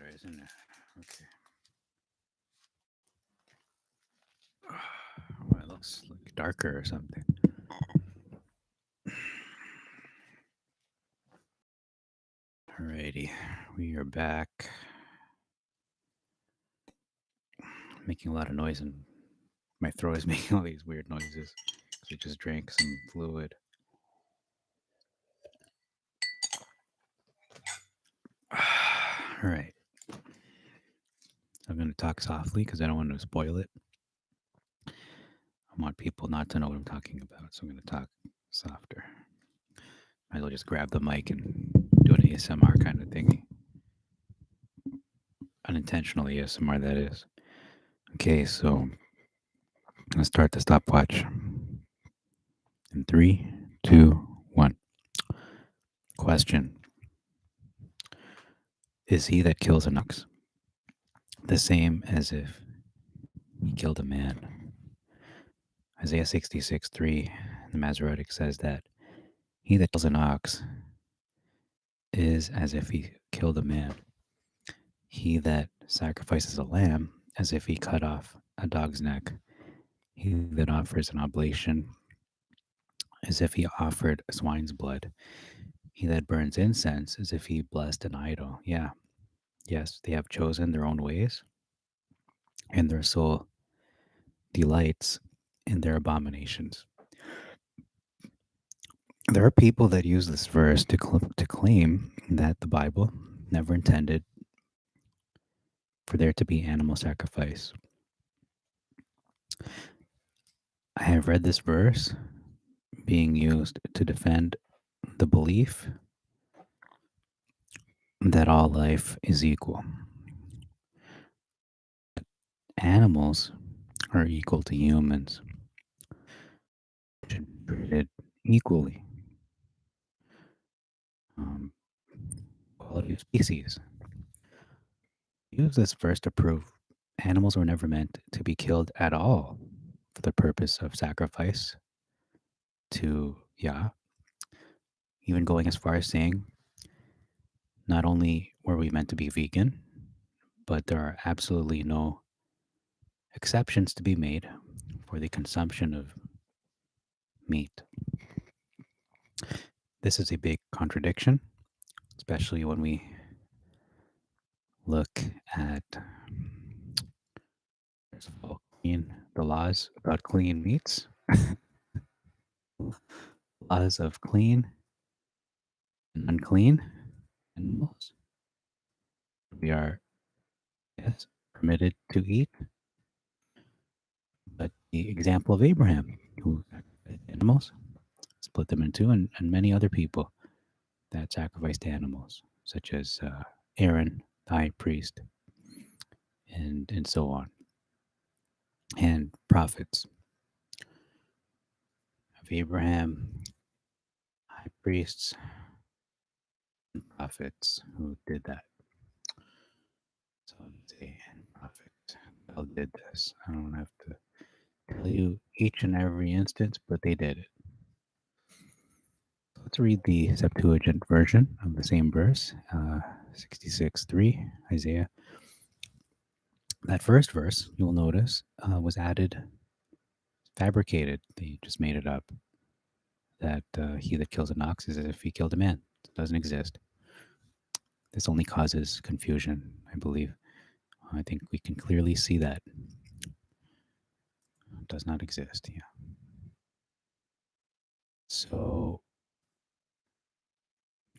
there, isn't it? Okay. Well, it looks like darker or something. Alrighty, we are back. Making a lot of noise, and my throat is making all these weird noises because we just drank some fluid. All right, I'm going to talk softly because I don't want to spoil it. I want people not to know what I'm talking about, so I'm going to talk softer. Might as well just grab the mic and do an ASMR kind of thingy. Unintentional ASMR, that is. Okay, so let's start the stopwatch. In three, two, one. Question: Is he that kills an ox the same as if he killed a man? Isaiah 66:3, the Masoretic says that he that kills an ox is as if he killed a man. He that sacrifices a lamb as if he cut off a dog's neck. He that offers an oblation as if he offered a swine's blood. He that burns incense as if he blessed an idol. Yeah, yes, they have chosen their own ways, and their soul delights in their abominations. There are people that use this verse to claim that the Bible never intended for there to be animal sacrifice. I have read this verse being used to defend the belief that all life is equal. Animals are equal to humans, should be treated equally. Um, Quality of species. Use this verse to prove animals were never meant to be killed at all for the purpose of sacrifice to Yah, even going as far as saying not only were we meant to be vegan, but there are absolutely no exceptions to be made for the consumption of meat. This is a big contradiction, especially when we look at first of all, the laws about clean meats, laws of clean and unclean animals. We are, yes, permitted to eat, but the example of Abraham, who sacrificed animals, split them in two, and many other people that sacrificed animals, such as Aaron, the high priest, and so on, and prophets of Abraham, high priests, and prophets who did that. So say, and prophets all did this. I don't have to tell you each and every instance, but they did it. Let's read the Septuagint version of the same verse, 66:3, Isaiah. That first verse, you'll notice, was added, fabricated. They just made it up. That he that kills an ox is as if he killed a man. It doesn't exist. This only causes confusion, I believe. I think we can clearly see that. It does not exist. Yeah. So,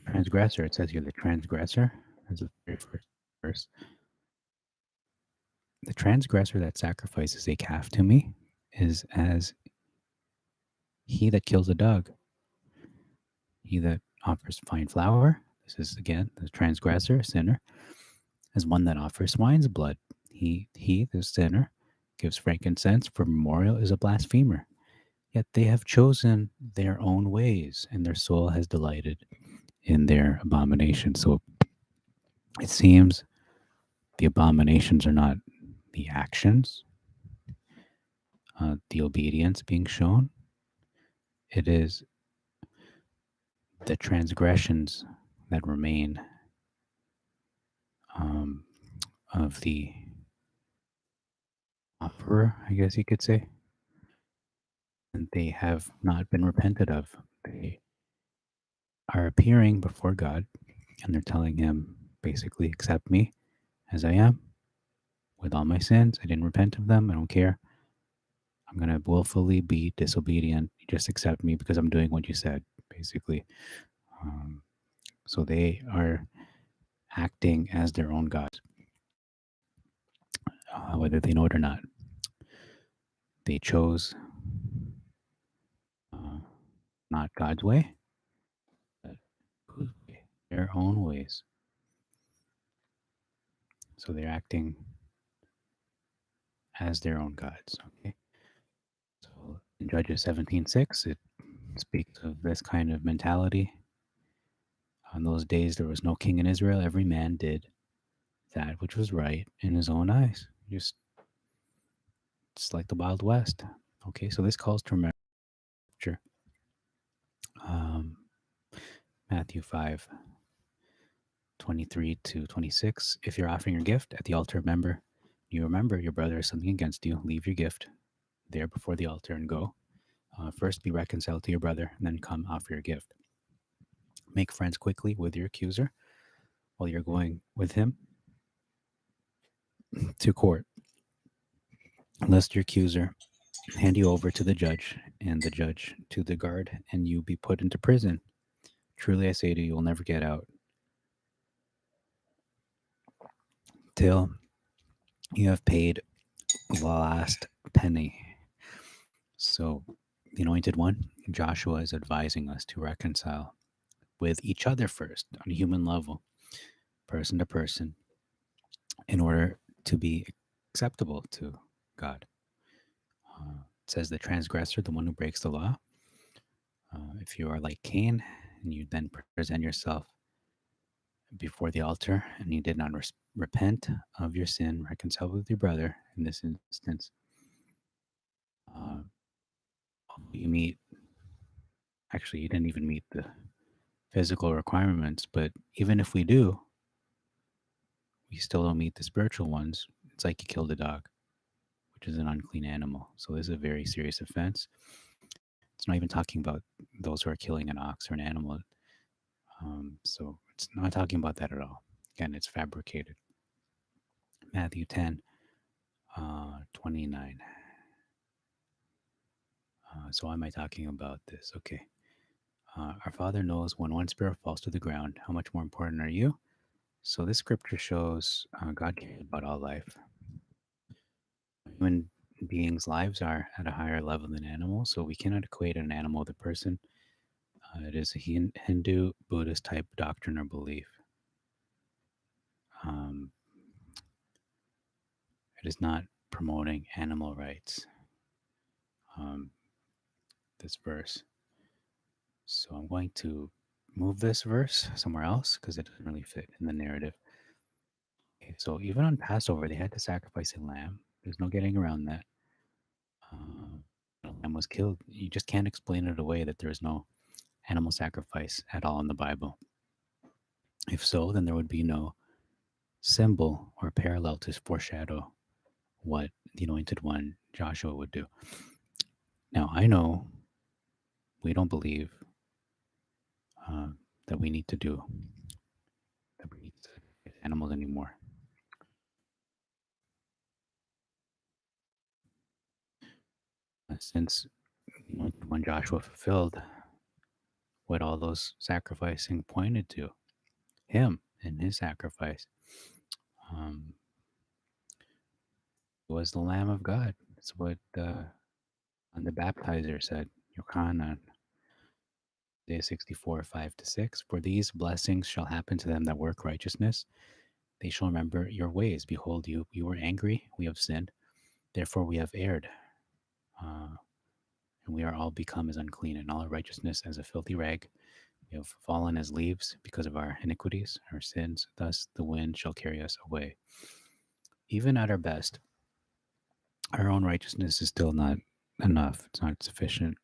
transgressor, it says here the transgressor, as the very first verse. The transgressor that sacrifices a calf to me is as he that kills a dog. He that offers fine flour, this is again the transgressor, sinner, as one that offers swine's blood. He, the sinner, gives frankincense for memorial, is a blasphemer. Yet they have chosen their own ways, and their soul has delighted in their abomination. So it seems the abominations are not the actions, the obedience being shown. It is the transgressions that remain of the offerer, I guess you could say, and they have not been repented of. They are appearing before God and they're telling him basically, accept me as I am with all my sins. I didn't repent of them. I don't care. I'm going to willfully be disobedient. You just accept me because I'm doing what you said, basically. Um, so they are acting as their own gods, whether they know it or not. They chose uh, not God's way, but whose way? Their own ways. So they're acting as their own gods. Okay. So in Judges 17:6, it speaks of this kind of mentality. On those days, there was no king in Israel. Every man did that which was right in his own eyes. Just it's like the Wild West. Okay, so this calls to remember scripture. Um, Matthew 5:23-26. If you're offering your gift at the altar, remember your brother has something against you, leave your gift there before the altar and go. First, be reconciled to your brother, and then come offer your gift. Make friends quickly with your accuser while you're going with him to court, lest your accuser hand you over to the judge, and the judge to the guard, and you be put into prison. Truly, I say to you, you'll never get out till you have paid the last penny. So, the anointed one, Joshua, is advising us to reconcile with each other first on a human level, person to person, in order to be acceptable to God. It says the transgressor, the one who breaks the law. If you are like Cain and you then present yourself before the altar and you did not repent of your sin, reconcile with your brother in this instance, uh, you meet, actually, you didn't even meet the physical requirements, but even if we do, we still don't meet the spiritual ones. It's like you killed a dog, which is an unclean animal. So this is a very serious offense. It's not even talking about those who are killing an ox or an animal. So it's not talking about that at all. Again, it's fabricated. Matthew 10, 29. So why am I talking about this? Okay. Our Father knows when one sparrow falls to the ground, how much more important are you? So this scripture shows God cares about all life. Human beings' lives are at a higher level than animals, so we cannot equate an animal with a person. It is a Hindu, Buddhist type doctrine or belief. Um, it is not promoting animal rights, um, this verse. So I'm going to move this verse somewhere else because it doesn't really fit in the narrative. Okay, so even on Passover, they had to sacrifice a lamb. There's no getting around that. A lamb was killed. You just can't explain it away that there is no animal sacrifice at all in the Bible. If so, then there would be no symbol or parallel to foreshadow what the anointed one, Joshua, would do. Now, I know we don't believe uh, that we need to do, that we need to get animals anymore. Since when Joshua fulfilled what all those sacrificing pointed to, him and his sacrifice, um, was the Lamb of God. That's what the baptizer said, Yochanan, Isaiah 64, 5-6. For these blessings shall happen to them that work righteousness. They shall remember your ways. Behold, you were angry, we have sinned. Therefore we have erred, and we are all become as unclean, and all our righteousness as a filthy rag. We have fallen as leaves because of our iniquities, our sins. Thus the wind shall carry us away. Even at our best, our own righteousness is still not enough. It's not sufficient.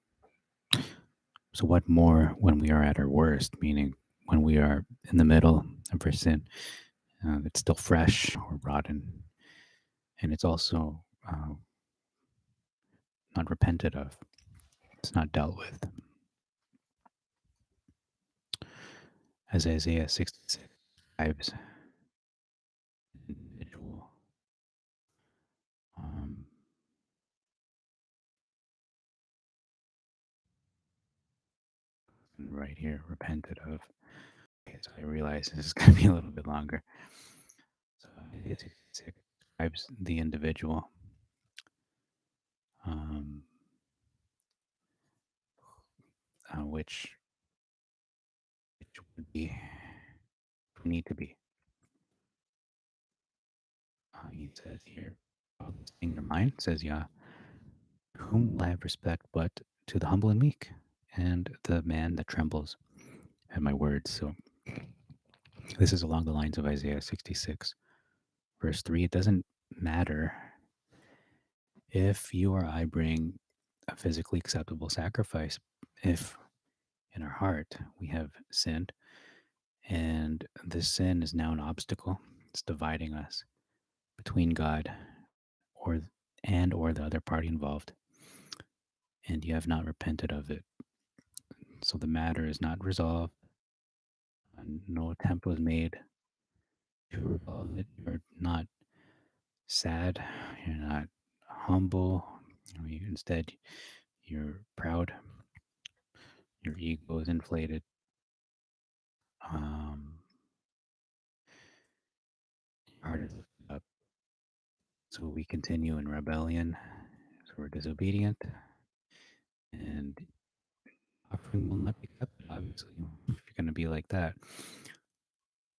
So, what more when we are at our worst, meaning when we are in the middle of our sin? It's still fresh or rotten, and it's also not repented of. It's not dealt with. As Isaiah 66 describes an individual um, right here, repented of. Okay, so I realize this is going to be a little bit longer. So Isaiah 66 describes the individual um, which would be need to be. He says here, in your mind, says Yah, whom will I have respect but to the humble and meek, and the man that trembles at my words. So this is along the lines of Isaiah 66, verse 3. It doesn't matter if you or I bring a physically acceptable sacrifice, if in our heart we have sinned, and this sin is now an obstacle. It's dividing us between God or or the other party involved, and you have not repented of it. So the matter is not resolved. No attempt was made to resolve it. You're not sad. You're not humble. Instead, you're proud. Your ego is inflated. Um, your heart is lifted up. So we continue in rebellion. So we're disobedient, and offering will not be accepted. Obviously, if you're going to be like that,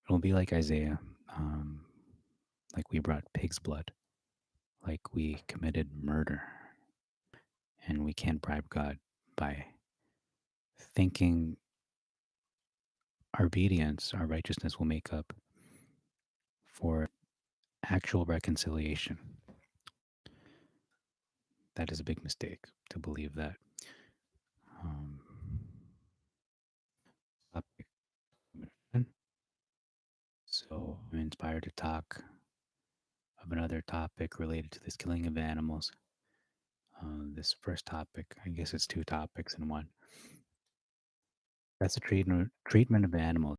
it'll be like Isaiah. Um, like we brought pig's blood. Like we committed murder, and we can't bribe God by thinking our obedience, our righteousness will make up for actual reconciliation. That is a big mistake to believe that. Um, so I'm inspired to talk of another topic related to this killing of animals. This first topic, I guess it's two topics in one. That's the treatment of animals.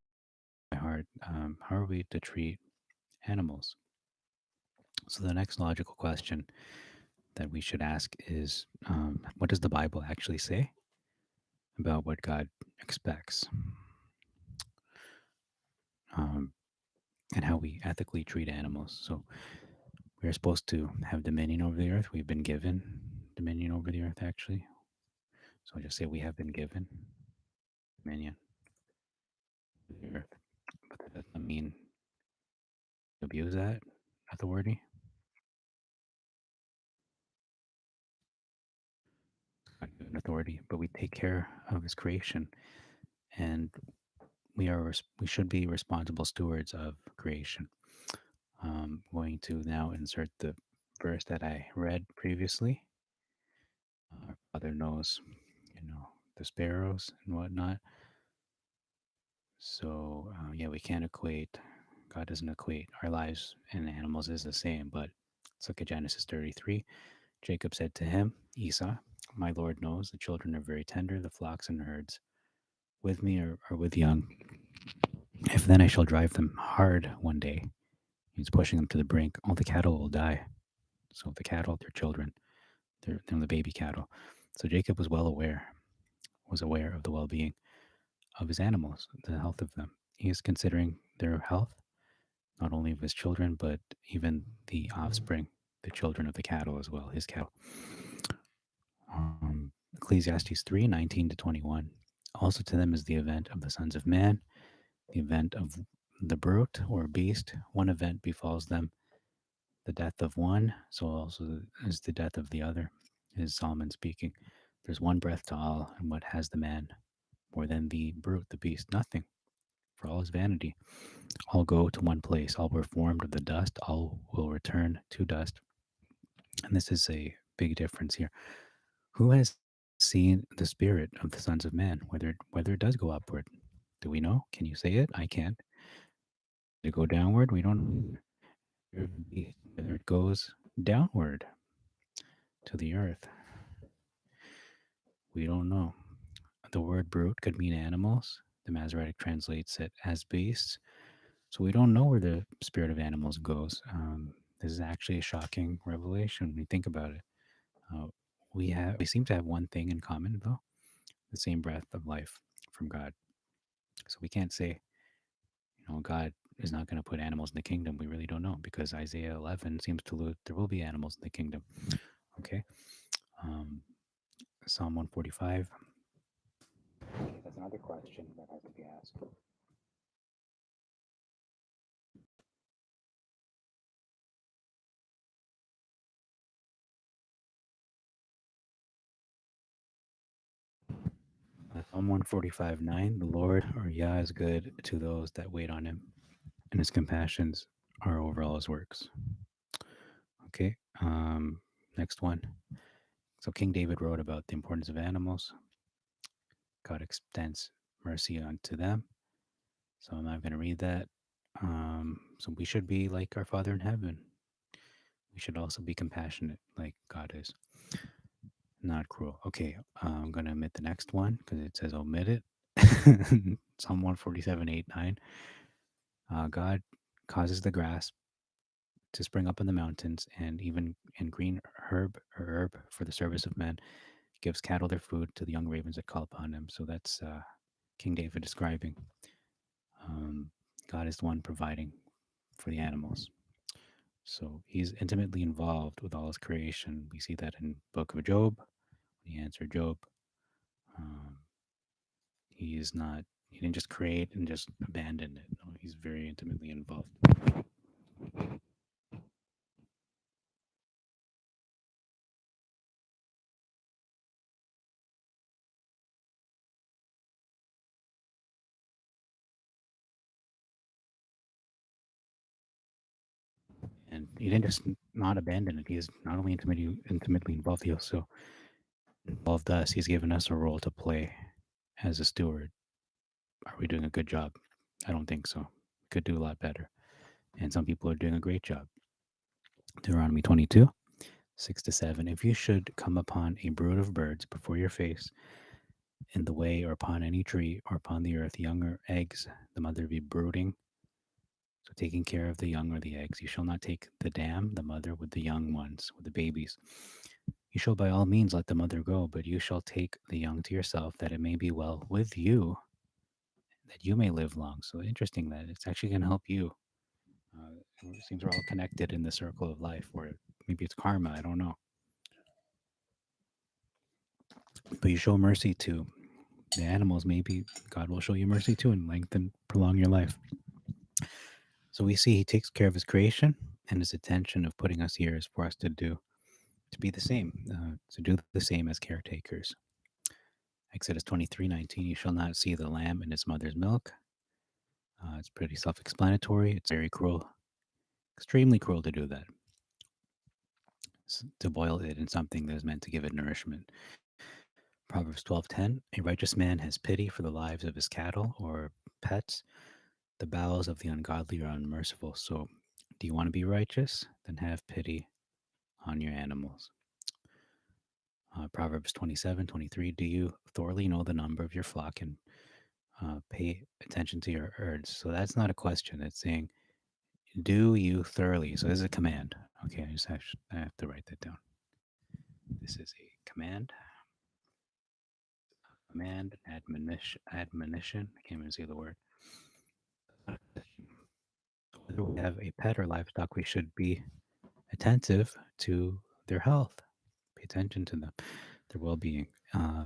My heart. How are we to treat animals? So the next logical question that we should ask is, what does the Bible actually say about what God expects, um, and how we ethically treat animals? So we're supposed to have dominion over the earth. We've been given dominion over the earth, actually. So I just say we have been given dominion over the earth, but that doesn't mean abuse that authority. God given authority, but we take care of His creation, and we should be responsible stewards of creation. Going to now insert the verse that I read previously. Our Father knows, the sparrows and whatnot. So yeah, we can't equate. God doesn't equate our lives and animals is the same. But let's look at Genesis 33. Jacob said to him, Esau, my Lord knows the children are very tender, the flocks and herds with me are with young. If then I shall drive them hard one day, he's pushing them to the brink, all the cattle will die. So the cattle, their children, they're the baby cattle. So Jacob was aware of the well-being of his animals, the health of them. He is considering their health, not only of his children, but even the offspring, the children of the cattle as well, his cattle. Ecclesiastes 3:19-21. Also to them is the event of the sons of man, the event of the brute or beast. One event befalls them, the death of one, so also is the death of the other, is Solomon speaking. There's one breath to all, and what has the man more than the brute, the beast? Nothing, for all is vanity. All go to one place, all were formed of the dust, all will return to dust. And this is a big difference here. Who has seen the spirit of the sons of man, whether it does go upward? Do we know? Can you say it? I can't. to go downward? We don't. Whether it goes downward to the earth, we don't know. The word brute could mean animals. The Masoretic translates it as beasts. So we don't know where the spirit of animals goes. This is actually a shocking revelation when you think about it. Uh, we seem to have one thing in common though, the same breath of life from God. So we can't say, God is not going to put animals in the kingdom. We really don't know because Isaiah 11 seems to allude there will be animals in the kingdom. Okay. Um, Psalm 145. That's another question that has to be asked. Psalm 145:9. The Lord or Yah is good to those that wait on him, and his compassions are over all his works. Okay. Next one. So King David wrote about the importance of animals. God extends mercy unto them. So I'm not going to read that. So we should be like our Father in heaven. We should also be compassionate like God is, not cruel. Okay, I'm going to omit the next one because it says omit it. Psalm 147:8-9. God causes the grass to spring up in the mountains and even in green herb for the service of men, gives cattle their food to the young ravens that call upon him. So that's King David describing um, God is the one providing for the animals. So he's intimately involved with all his creation. We see that in Book of Job. When he answered Job, um, he is not. He didn't just create and just abandon it. No, he's very intimately involved. And he didn't just not abandon it. He is not only intimately involved, he also involved us. He's given us a role to play as a steward. Are we doing a good job? I don't think so. Could do a lot better. And some people are doing a great job. Deuteronomy 22, 6-7. If you should come upon a brood of birds before your face, in the way or upon any tree or upon the earth, young or eggs, the mother be brooding, so taking care of the young or the eggs. You shall not take the dam, the mother, with the young ones, with the babies. You shall by all means let the mother go, but you shall take the young to yourself, that it may be well with you, that you may live long. So interesting that it's actually going to help you. It seems we're all connected in the circle of life, or maybe it's karma. I don't know. But you show mercy to the animals. Maybe God will show you mercy too and lengthen, prolong your life. So we see He takes care of His creation, and His intention of putting us here is for us to do, to be the same, to do the same as caretakers. Exodus 23:19. You shall not see the lamb in its mother's milk. It's pretty self-explanatory. It's very cruel, extremely cruel to do that, to boil it in something that is meant to give it nourishment. Proverbs 12:10. A righteous man has pity for the lives of his cattle or pets. The bowels of the ungodly are unmerciful. So, do you want to be righteous? Then have pity on your animals. Proverbs 27:23. Do you thoroughly know the number of your flock and pay attention to your herds? So that's not a question. It's saying, do you thoroughly? So this is a command. Okay, I have to write that down. This is a command. Command, admonition. I can't even say the word. Whether we have a pet or livestock, we should be attentive to their health. Pay attention to them, their well-being.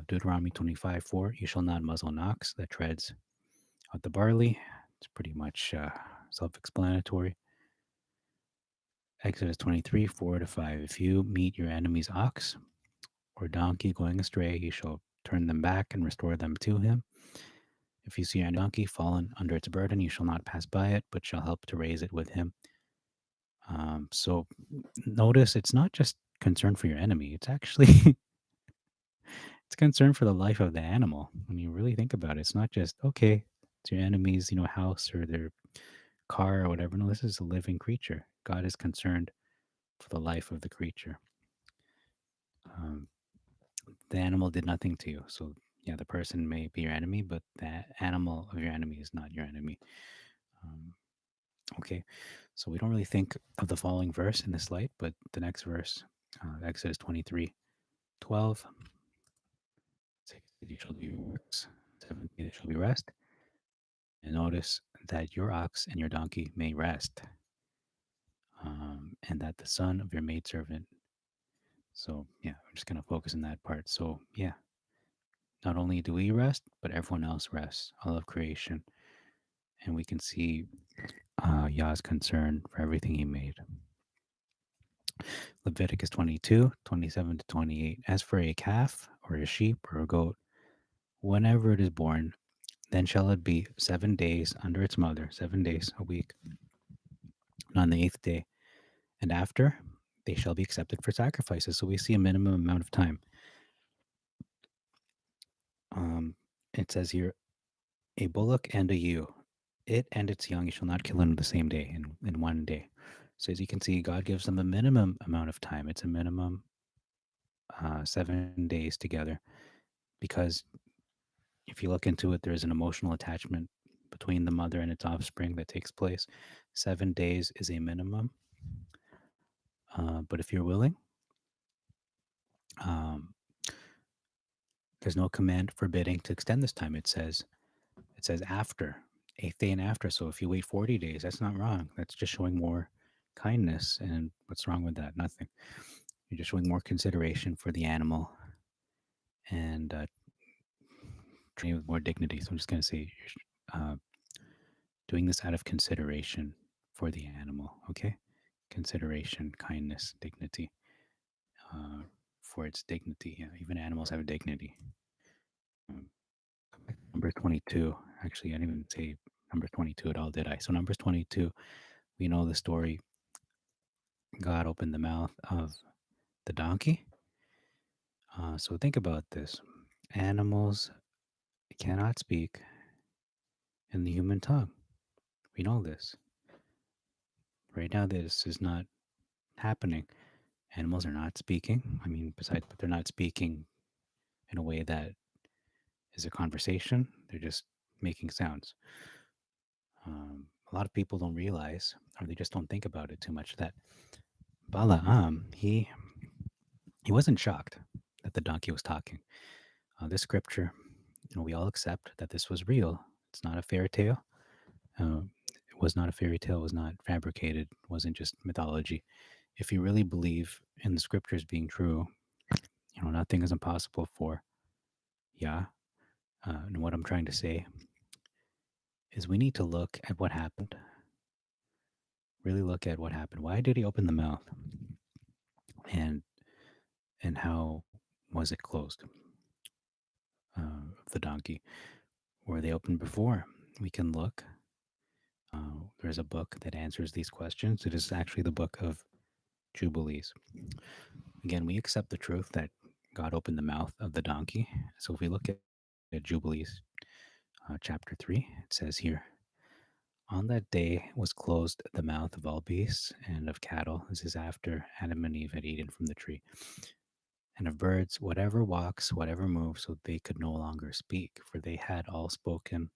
Deuteronomy 25:4. You shall not muzzle an ox that treads out the barley. It's pretty much self-explanatory. Exodus 23:4-5. If you meet your enemy's ox or donkey going astray, you shall turn them back and restore them to him. If you see a donkey fallen under its burden, you shall not pass by it, but shall help to raise it with him. So notice it's not just concern for your enemy. It's actually it's concern for the life of the animal. When you really think about it, it's not just okay, it's your enemy's, house or their car or whatever. No, this is a living creature. God is concerned for the life of the creature. Um, the animal did nothing to you. So, yeah, the person may be your enemy, but the animal of your enemy is not your enemy. Um, okay, so we don't really think of the following verse in this light, but the next verse, Exodus 23:12, 6 shall be your works, 7 shall be rest. And notice that your ox and your donkey may rest, and that the son of your maidservant. So, yeah, I'm just going to focus on that part. So, yeah, not only do we rest, but everyone else rests, all of creation. And we can see Yah's concern for everything he made. Leviticus 22:27-28. As for a calf or a sheep or a goat, whenever it is born, then shall it be 7 days under its mother, 7 days a week, and on the eighth day. And after, they shall be accepted for sacrifices. So we see a minimum amount of time. It says here, a bullock and a ewe, it and its young you shall not kill in the same day, in one day. So as you can see, God gives them a minimum amount of time. It's a minimum 7 days together, because if you look into it, there is an emotional attachment between the mother and its offspring that takes place. 7 days is a minimum. But if you're willing, um, there's no command forbidding to extend this time. It says after, eighth day and after. So if you wait 40 days, that's not wrong. That's just showing more kindness. And what's wrong with that? Nothing. You're just showing more consideration for the animal and treating it with more dignity. So I'm just going to say you're doing this out of consideration for the animal. Okay. Consideration, kindness, dignity, uh, for its dignity. Yeah, even animals have dignity. Um, Number 22. Actually, I didn't even say number 22 at all, did I? So, Numbers 22, we know the story. God opened the mouth of the donkey. So, think about this: animals cannot speak in the human tongue. We know this. Right now, this is not happening. Animals are not speaking. I mean, besides, but they're not speaking in a way that is a conversation. They're just making sounds. A lot of people don't realize, or they just don't think about it too much, that Balaam, he wasn't shocked that the donkey was talking. This scripture, we all accept that this was real. It's not a fairy tale. It was not a fairy tale. It was not fabricated. It wasn't just mythology. If you really believe in the scriptures being true, nothing is impossible for Yah. And what I'm trying to say is we need to look at what happened. Really look at what happened. Why did he open the mouth? And how was it closed? Of the donkey. Were they open before? We can look. There's a book that answers these questions. It is actually the book of Jubilees. Again, we accept the truth that God opened the mouth of the donkey. So if we look at Jubilees, chapter 3, it says here, on that day was closed the mouth of all beasts and of cattle. This is after Adam and Eve had eaten from the tree. And of birds, whatever walks, whatever moves, so they could no longer speak, for they had all spoken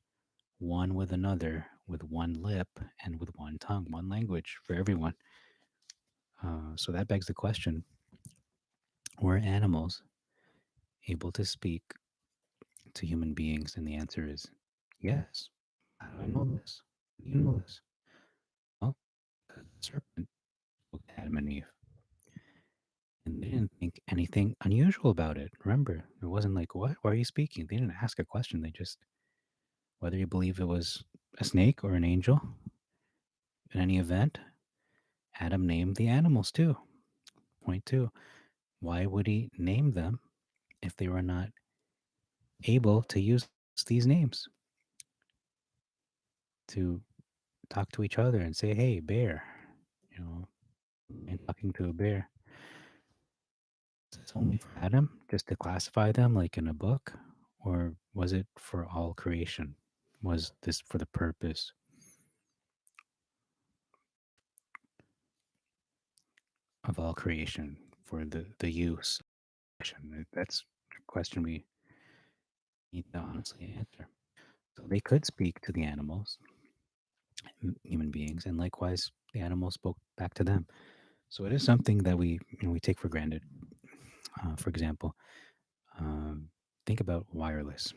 one with another, with one lip and with one tongue, one language for everyone. So that begs the question, were animals able to speak to human beings? And the answer is yes. How do I know this? How do you know this? Well, the serpent spoke to Adam and Eve, and they didn't think anything unusual about it. Remember, it wasn't like, what? Why are you speaking? They didn't ask a question. They just, whether you believe it was a snake or an angel, in any event, Adam named the animals too. Point two, why would he name them if they were not able to use these names to talk to each other and say, hey, bear, you know, and talking to a bear? Is this only for Adam, just to classify them like in a book? Or was it for all creation? Was this for the purpose of all creation for the use. That's a question we need to honestly answer. So they could speak to the animals, human beings, and likewise the animals spoke back to them. So it is something that we take for granted. For example, um, think about wireless.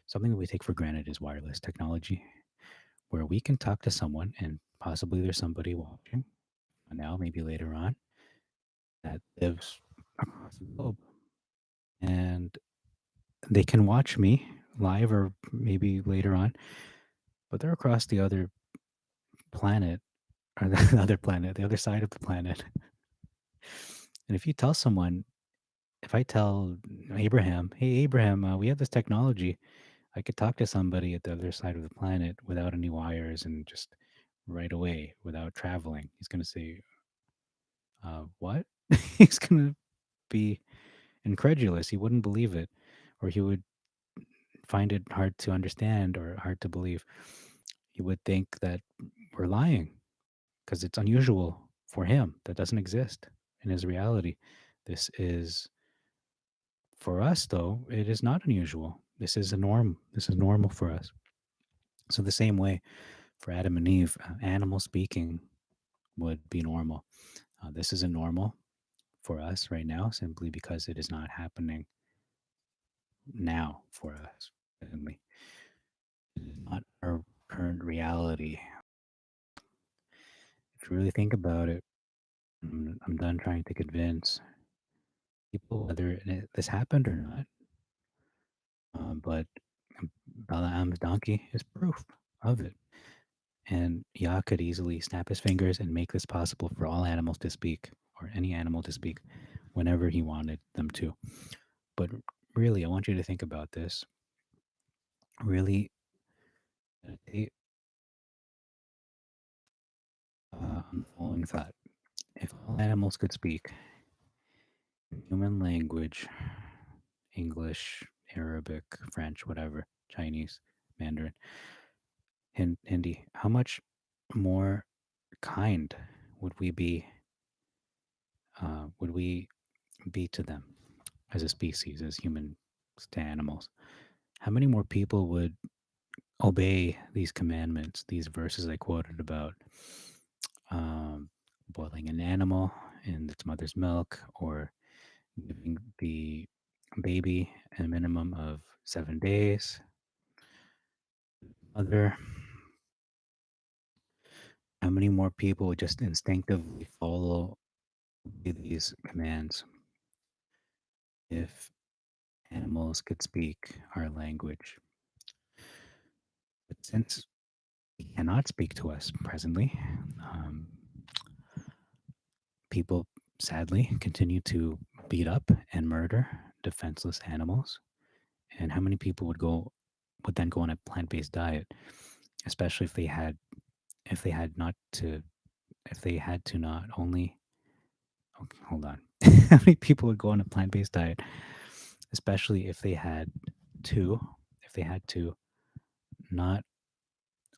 Something that we take for granted is wireless technology, where we can talk to someone and possibly there's somebody watching now, maybe later on, that lives across the globe. And they can watch me live or maybe later on, but they're across the other planet or the other planet, the other side of the planet. And if you tell someone, if I tell Abraham, hey, Abraham, we have this technology, I could talk to somebody at the other side of the planet without any wires and just right away without traveling. He's going to say, what? He's going to be incredulous. He wouldn't believe it, or he would find it hard to understand or hard to believe. He would think that we're lying because it's unusual for him. That doesn't exist in his reality. This is, for us, though, it is not unusual. This is a norm. This is normal for us. So, the same way for Adam and Eve, animal speaking would be normal. This isn't normal for us right now simply because it is not happening now for us. Presently. It is not our current reality. If you really think about it, I'm done trying to convince people whether this happened or not. But Balaam's donkey is proof of it. And Yah could easily snap his fingers and make this possible for all animals to speak, or any animal to speak, whenever he wanted them to. But really, I want you to think about this. Really, meditate on the following thought. If all animals could speak human language, English, Arabic, French, whatever, Chinese, Mandarin, Hindi, how much more kind would we be? Would we be to them as a species, as humans to animals? How many more people would obey these commandments, these verses I quoted about um, boiling an animal in its mother's milk, or giving the baby a minimum of 7 days? Other, how many more people would just instinctively follow these commands if animals could speak our language? But since they cannot speak to us presently, um, people sadly continue to beat up and murder defenseless animals. And how many people would then go on a plant-based diet, especially if they had not to if they had to not only okay, hold on. How many people would go on a plant-based diet, especially to if they had to not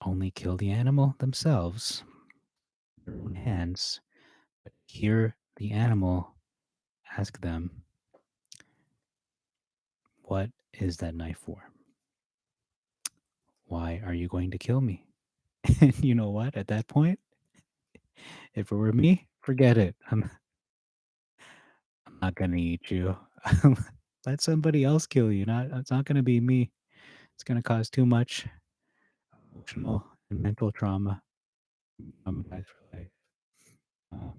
only kill the animal themselves with their own hands, but hear the animal ask them, "What is that knife for? Why are you going to kill me?" And you know what? At that point, if it were me, forget it. I'm not gonna eat you. Let somebody else kill you. Not It's not gonna be me. It's gonna cause too much emotional and mental trauma. Traumatized for life. Um,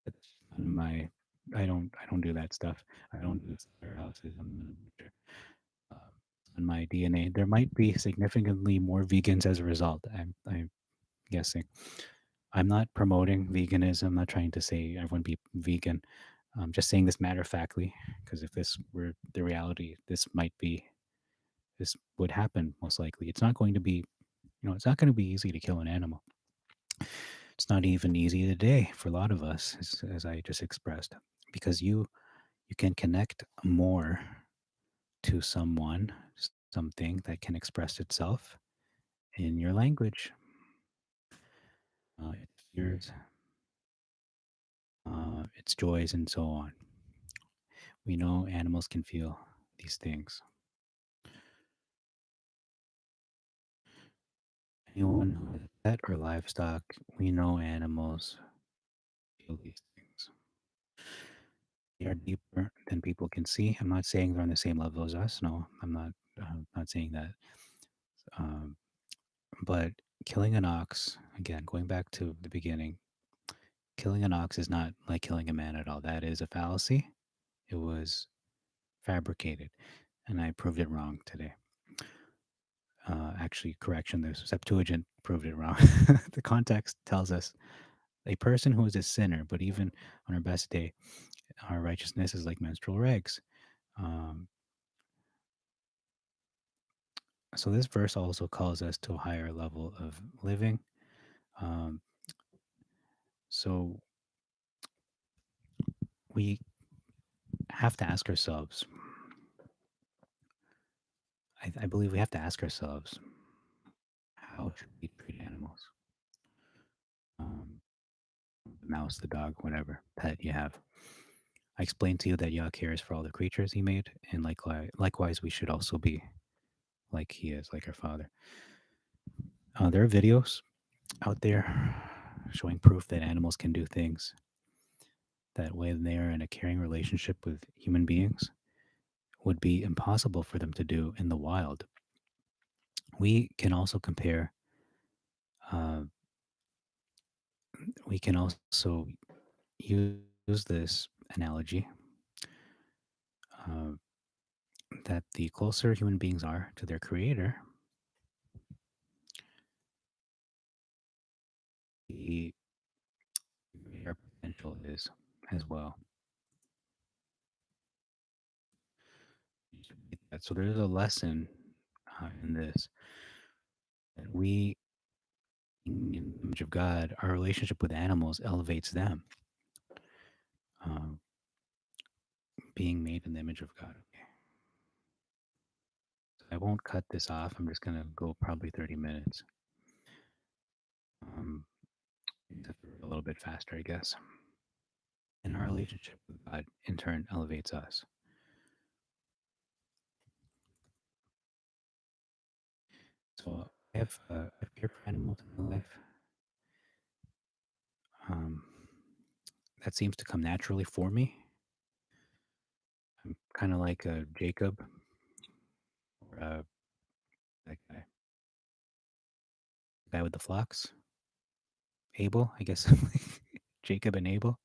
that's none of my. I don't do that stuff. I don't do warehouses. I'm not a butcher. On my DNA, there might be significantly more vegans as a result. I'm guessing. I'm not promoting veganism. I'm not trying to say everyone be vegan. I'm just saying this matter of factly, because if this were the reality, this would happen most likely. It's not going to be, it's not going to be easy to kill an animal. It's not even easy today for a lot of us, as I just expressed, because you can connect more to someone, something that can express itself in your language. It's yours. its joys, and so on. We know animals can feel these things. Anyone who has a pet or livestock, we know animals feel these things. They are deeper than people can see. I'm not saying they're on the same level as us. No, I'm not saying that. Um, but killing an ox, again, going back to the beginning, killing an ox is not like killing a man at all. That is a fallacy. It was fabricated, and I proved it wrong today. Actually, correction, the Septuagint proved it wrong. The context tells us a person who is a sinner, but even on our best day, our righteousness is like menstrual rags. Um, so this verse also calls us to a higher level of living. Um, so we have to ask ourselves, I believe we have to ask ourselves, how should we treat animals? Um, the mouse, the dog, whatever pet you have. I explained to you that Yah cares for all the creatures he made, and likewise, we should also be like he is, like our Father. There are videos out there showing proof that animals can do things that when they are in a caring relationship with human beings would be impossible for them to do in the wild. We can also compare, uh, we can also use this analogy uh, that the closer human beings are to their creator, the greater potential is as well. So there's a lesson in this that we, in the image of God, our relationship with animals elevates them, uh, being made in the image of God. Okay. So I won't cut this off. I'm just going to go probably 30 minutes. Um, a little bit faster, I guess. And our relationship with God, in turn, elevates us. So I've cared for animals in my life. Um, that seems to come naturally for me. I'm kind of like a Jacob or that guy with the flocks, Abel, I guess. Jacob and Abel.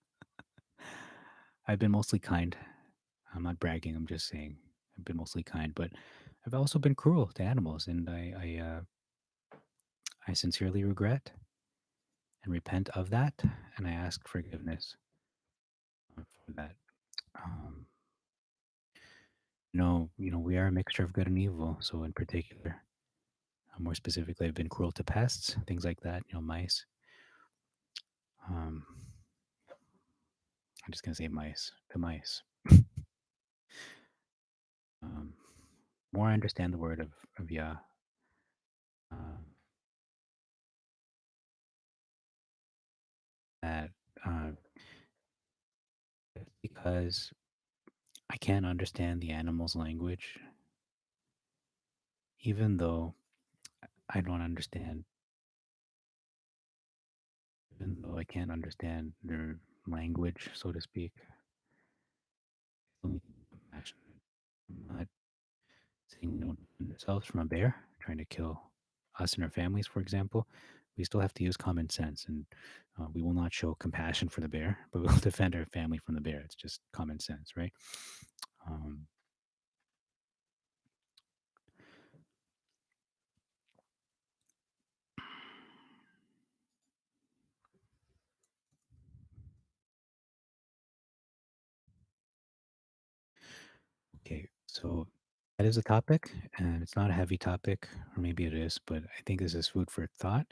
I've been mostly kind. I'm not bragging. I'm just saying I've been mostly kind, but I've also been cruel to animals, and I sincerely regret and repent of that, and I ask forgiveness for that. Um, we are a mixture of good and evil. So, in particular, more specifically, I've been cruel to pests, things like that. Mice. Um, I'm just gonna say mice to mice. Um, more I understand the word of Yah, uh, that uh, because I can't understand the animal's language, even though I don't understand, even though I can't understand their language, so to speak. I still need compassion. I'm not saying don't defend ourselves from a bear trying to kill us and our families, for example. We still have to use common sense, and we will not show compassion for the bear, but we'll defend our family from the bear. It's just common sense, right? Um, okay, so that is a topic, and it's not a heavy topic, or maybe it is, but I think this is food for thought.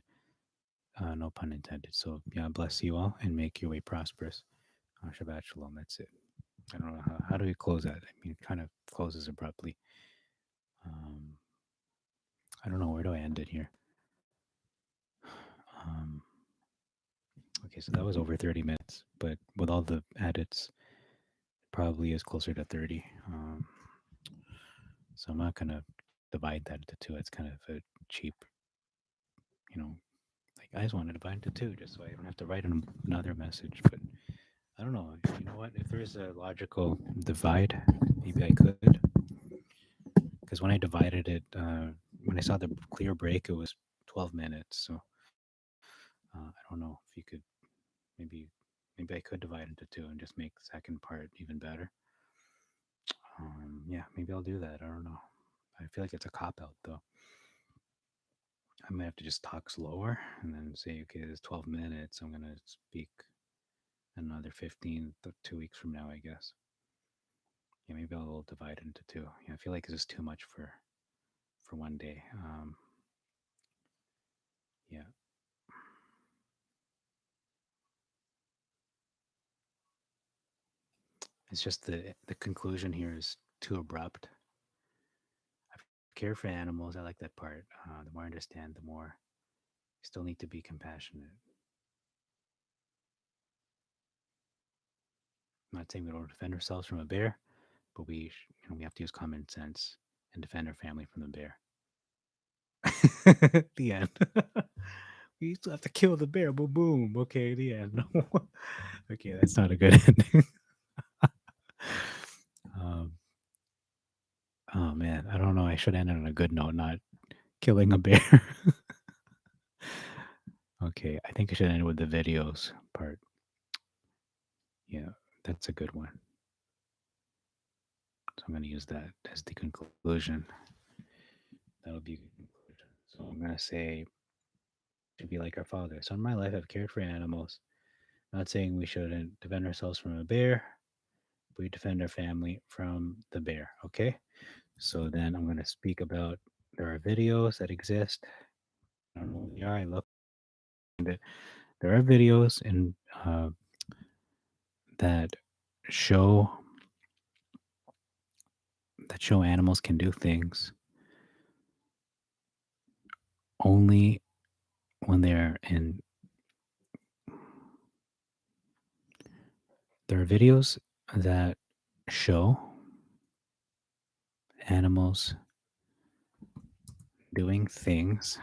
No pun intended. So, yeah, bless you all and make your way prosperous. Shabbat shalom. That's it. I don't know how do we close that. I mean, it kind of closes abruptly. Um, I don't know where do I end it here. Um, Okay, so that was over 30 minutes, but with all the edits, probably is closer to 30. So I'm not gonna divide that into two. It's kind of a cheap, you know, like I just want to divide into two just so I don't have to write another message. But I don't know. You know what? If there's a logical divide, maybe I could. Because when I divided it, when I saw the clear break, it was 12 minutes. So I don't know if you could maybe maybe I could divide into two and just make the second part even better. Yeah, maybe I'll do that. I don't know. I feel like it's a cop out though. I might have to just talk slower and then say, okay, there's 12 minutes. I'm gonna speak another 15 2 weeks from now, I guess. Yeah, maybe I'll divide it into two. Yeah, I feel like this is too much for one day. Yeah, it's just the conclusion here is too abrupt. I've cared for animals. I like that part. The more I understand, the more you still need to be compassionate. I'm not saying we don't defend ourselves from a bear, but we have to use common sense and defend our family from the bear. The end. We used to have to kill the bear. Boom, boom. Okay, the end. Okay, that's not a good ending. um, oh man, I don't know. I should end it on a good note, not killing a bear. Okay, I think I should end with the videos part. Yeah, that's a good one. So I'm going to use that as the conclusion. That'll be a good conclusion. So I'm going to say, should be like our father. So in my life, I've cared for animals. Not saying we shouldn't defend ourselves from a bear. We defend our family from the bear. Okay. So then I'm going to speak about there are videos that exist. I don't know what they are. I looked at it. There are videos uh, that show show animals can do things only when they're in. There are videos that show animals doing things.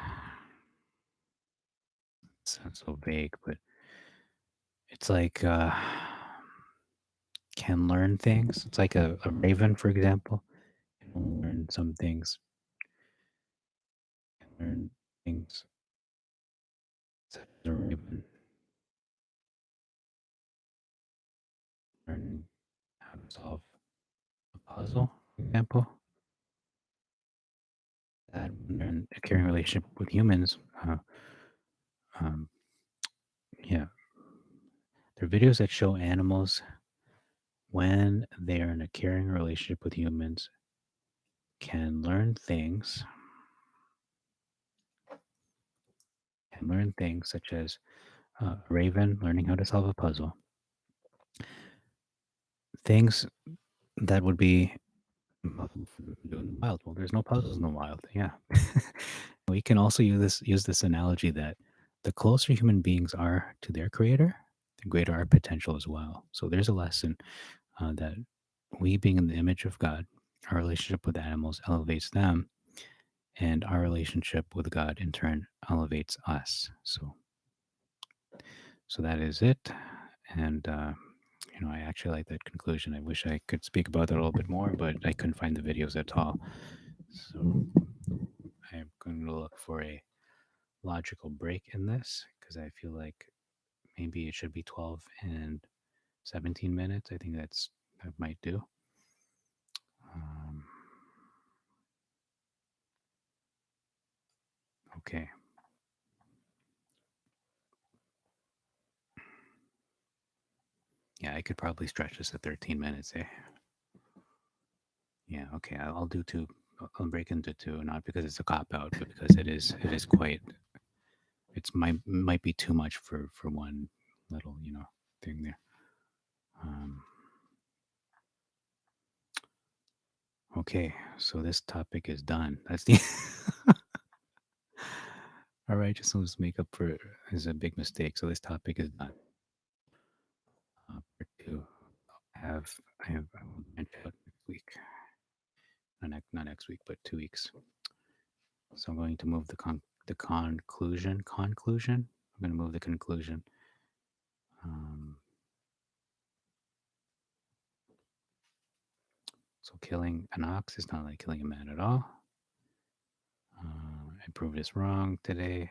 It sounds so vague, but it's like can learn things. It's like a raven, for example, can learn some things. Can learn things such as a raven learning how to solve a puzzle, for example. That when they're in a caring relationship with humans, um, yeah, there are videos that show animals when they are in a caring relationship with humans can learn things, such as a raven learning how to solve a puzzle, things that would be impossible for them to do in the wild. Well, there's no puzzles in the wild. Yeah, we can also use this analogy that the closer human beings are to their creator, the greater our potential as well. So there's a lesson that we being in the image of God, our relationship with animals elevates them, and our relationship with God in turn elevates us. So that is it, and I actually like that conclusion. I wish I could speak about that a little bit more, but I couldn't find the videos at all. So I'm going to look for a logical break in this because I feel like maybe it should be 12 and 17 minutes. I think that might do. Um, okay. Yeah, I could probably stretch this to 13 minutes, eh? Yeah, okay. I'll do two. I'll break into two, not because it's a cop out, but because it is quite. It's might be too much for one little thing there. Um, okay, so this topic is done. That's the. All right, just let's make up for is a big mistake. So this topic is done. I will branch out next week. Not next week, but 2 weeks. So I'm going to move the conclusion. Conclusion. I'm going to move the conclusion. Um, so killing an ox is not like killing a man at all. I proved this wrong today,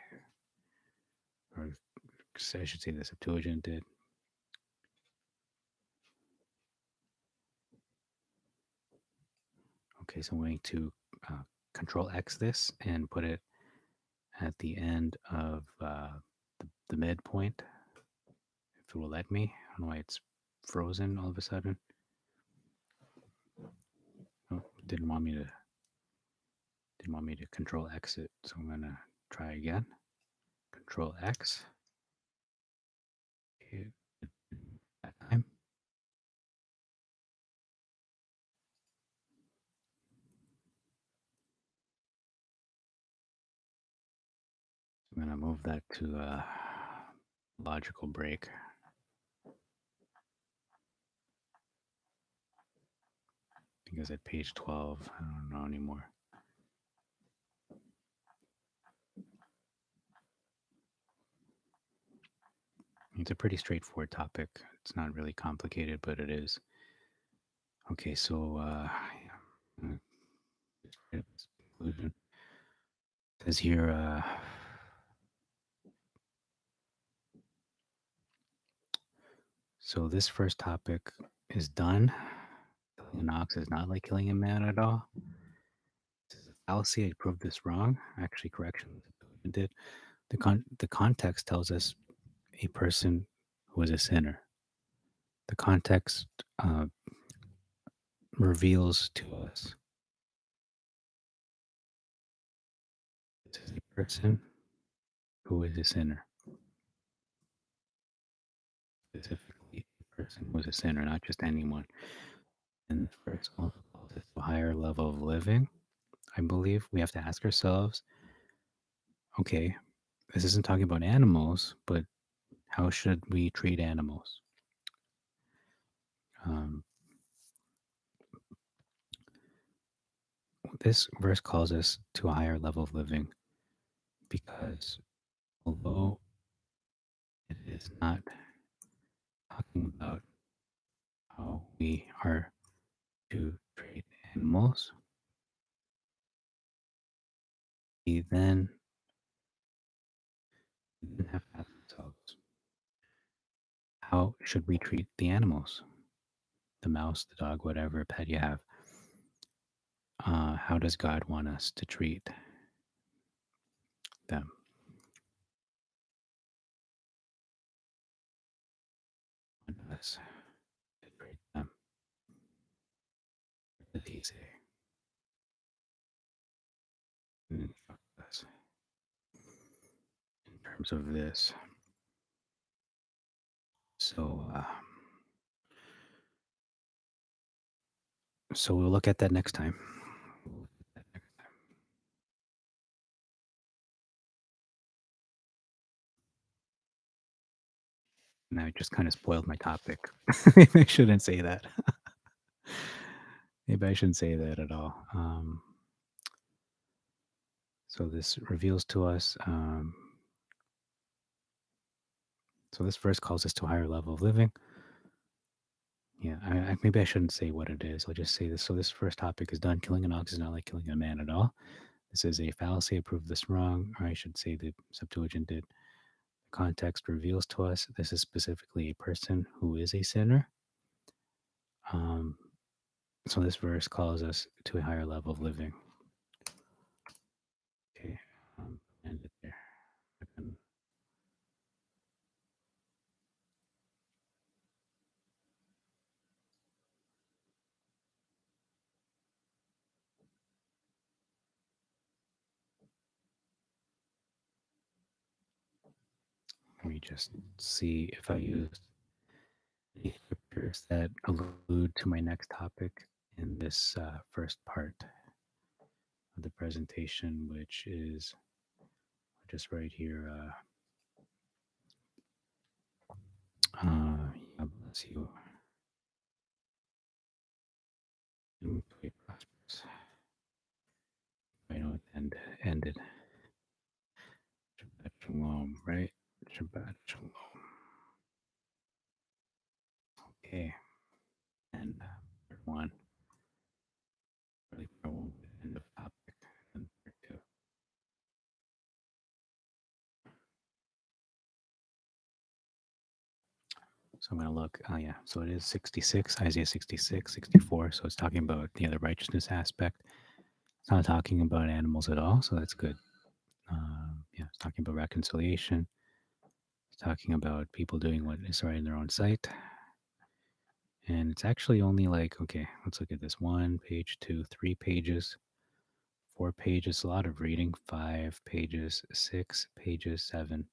or I should say the Septuagint did. Okay, so I'm going to Control X this and put it at the end of the midpoint, if it will let me. I don't know why it's frozen all of a sudden. Oh, didn't want me to Control X it, so I'm gonna try again. Control X. Okay, that time. I'm gonna move that to a logical break. Because at page 12, I don't know anymore. It's a pretty straightforward topic. It's not really complicated, but it is. Okay, so conclusion. It says here, so this first topic is done. Killing an ox is not like killing a man at all. This is a fallacy. I proved this wrong. Actually, correction. Did the context tells us a person who is a sinner. The context reveals to us this is a person who is a sinner. Specifically, a person who is a sinner, not just anyone. And the verse also calls it a higher level of living. I believe we have to ask ourselves, okay, this isn't talking about animals, but how should we treat animals? Um, this verse calls us to a higher level of living because although it is not talking about how we are to treat animals, we then have to ask ourselves, how should we treat the animals? The mouse, the dog, whatever pet you have. How does God want us to treat them? Want us to treat them? What did he say? And instruct us in terms of this. So we'll look at that next time. And I just kind of spoiled my topic. Maybe I shouldn't say that. Maybe I shouldn't say that at all. So this reveals to us. So this verse calls us to a higher level of living. Yeah, maybe I shouldn't say what it is. I'll just say this. So this first topic is done. Killing an ox is not like killing a man at all. This is a fallacy. I proved this wrong, or I should say the Septuagint did. The context reveals to us this is specifically a person who is a sinner. So this verse calls us to a higher level of living. Okay, end it there. Let me just see if I use any scriptures that allude to my next topic in this first part of the presentation, which is just right here. God bless you. right? Shabbat shalom. Okay. And part one, really part one, end of topic. And part two. So I'm going to look. Oh, yeah. So it is 66, Isaiah 66, 64. So it's talking about the righteousness aspect. It's not talking about animals at all. So that's good. Yeah, it's talking about reconciliation. It's talking about people doing what is right in their own sight. And it's actually only like, okay, let's look at this. 1 page, 2, 3 pages, 4 pages, a lot of reading, 5 pages, 6 pages, 7.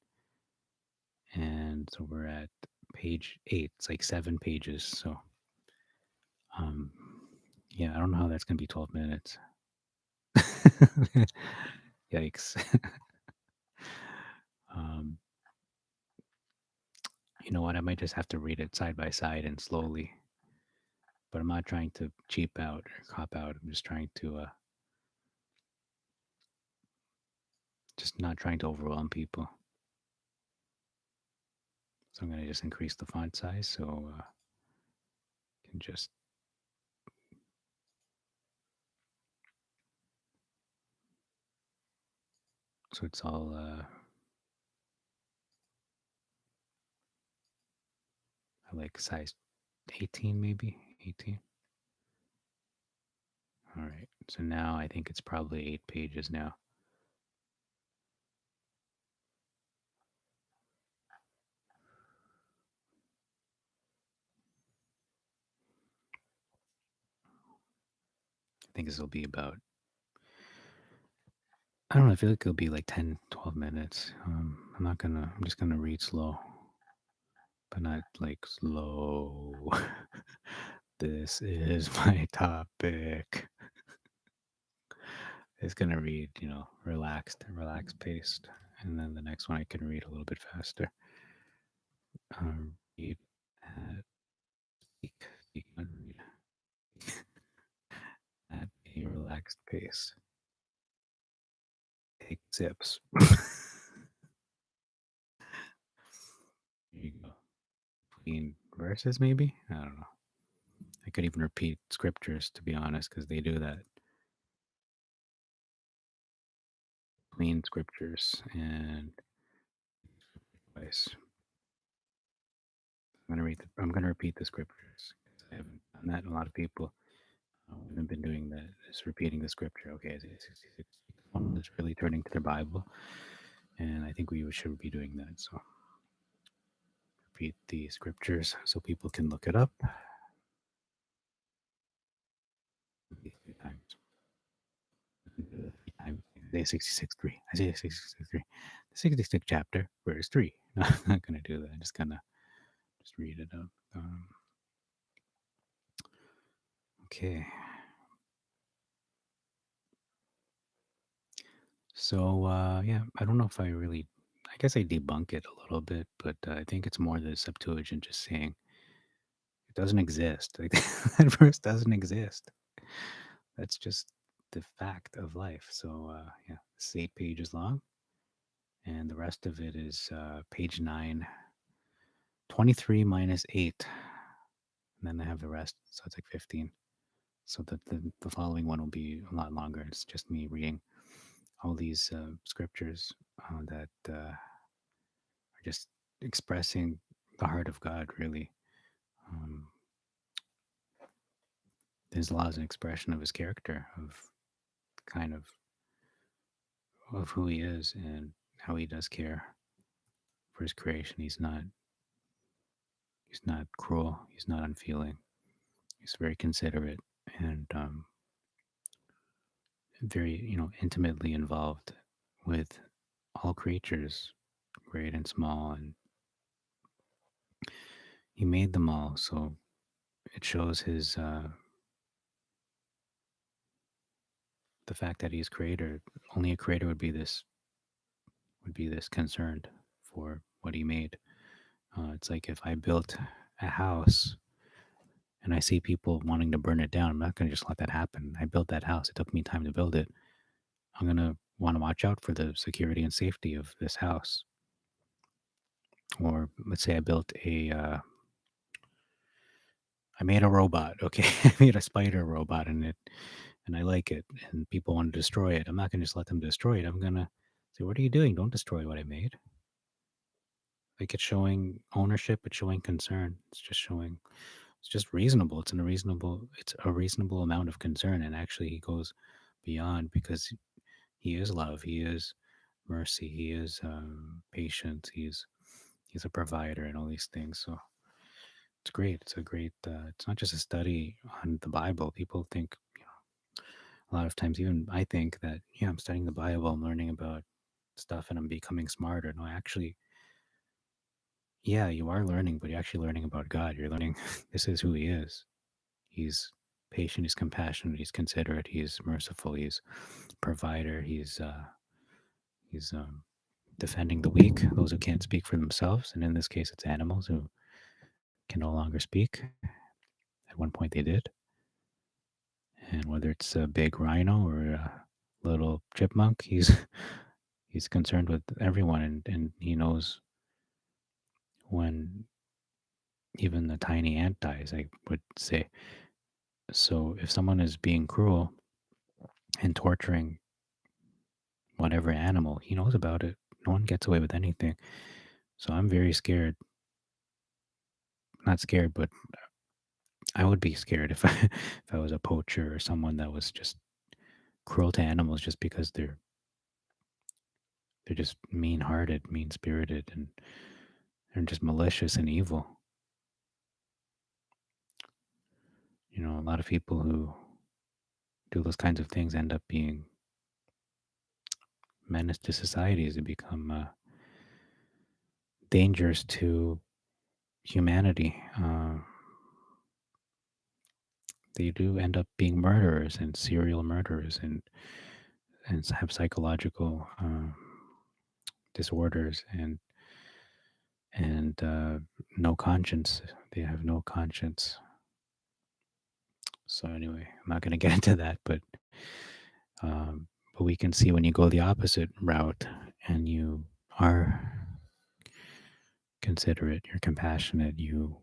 And so we're at page 8. It's like 7 pages. So, um, yeah, I don't know how that's going to be 12 minutes. Yikes. um, you know what? I might just have to read it side by side and slowly. But I'm not trying to cheap out or cop out. I'm just trying to, just not trying to overwhelm people. So I'm going to just increase the font size so can just so it's all I like size 18 maybe 18. All right. So now I think it's probably 8 pages now. I think this will be about I don't know. I feel like it'll be like 10, 12 minutes. I'm just gonna read slow, but not like slow. This is my topic. It's gonna read, relaxed paced, and then the next one I can read a little bit faster. Read at speak, and read at a relaxed pace. Take sips. There you go. Between verses, maybe? I don't know. I could even repeat scriptures, to be honest, because they do that. Between scriptures and twice. I'm gonna repeat the scriptures. I haven't done that. A lot of people haven't been doing that. Just repeating the scripture. Okay, Isaiah 66. One is really turning to their Bible, and I think we should be doing that. So repeat the scriptures so people can look it up. Times. Isaiah 66 3. Isaiah 66 3. The 66th chapter, verse 3. No, I'm not going to do that. I'm just going to just read it up. Okay. So, yeah, I don't know if I really, I guess I debunk it a little bit, but I think it's more the Septuagint just saying it doesn't exist. Like, that verse doesn't exist. That's just the fact of life. So, yeah, it's 8 pages long, and the rest of it is page 9, 23 minus 8. And then I have the rest. So it's like 15. So the following one will be a lot longer. It's just me reading all these scriptures that are just expressing the heart of God, really. Um, there's a lot of an expression of his character, of kind of who he is and how he does care for his creation. He's not cruel. He's not unfeeling. He's very considerate and very, intimately involved with all creatures, great and small, and he made them all. So it shows his the fact that he's creator. Only a creator would be this concerned for what he made. It's like if I built a house and I see people wanting to burn it down, I'm not going to just let that happen. I built that house. It took me time to build it. I'm going to want to watch out for the security and safety of this house. Or let's say I made a robot. Okay, I made a spider robot, and I like it, and people want to destroy it. I'm not going to just let them destroy it. I'm going to say, "What are you doing? Don't destroy what I made." Like, it's showing ownership. It's showing concern. It's just showing. It's just reasonable. It's a reasonable amount of concern, and actually, he goes beyond because he is love. He is mercy. He is patience. He's a provider and all these things. So it's great. It's a great. It's not just a study on the Bible. People think, a lot of times, even I think that, yeah, I'm studying the Bible. I'm learning about stuff, and I'm becoming smarter. No, actually, yeah, you are learning, but you're actually learning about God. You're learning this is who He is. He's patient. He's compassionate. He's considerate. He's merciful. He's provider. He's defending the weak, those who can't speak for themselves, and in this case, it's animals who can no longer speak. At one point, they did. And whether it's a big rhino or a little chipmunk, he's concerned with everyone, and he knows when even the tiny ant dies, I would say. So if someone is being cruel and torturing whatever animal, he knows about it. No one gets away with anything. So I'm very scared. Not scared, but I would be scared if if I was a poacher or someone that was just cruel to animals just because they're just mean-hearted, mean-spirited, and they're just malicious and evil. A lot of people who do those kinds of things end up being menace to societies. They become dangers to humanity. They do end up being murderers and serial murderers, and have psychological disorders, and no conscience. They have no conscience. So anyway, I'm not going to get into that, um, but we can see when you go the opposite route and you are considerate, you're compassionate, you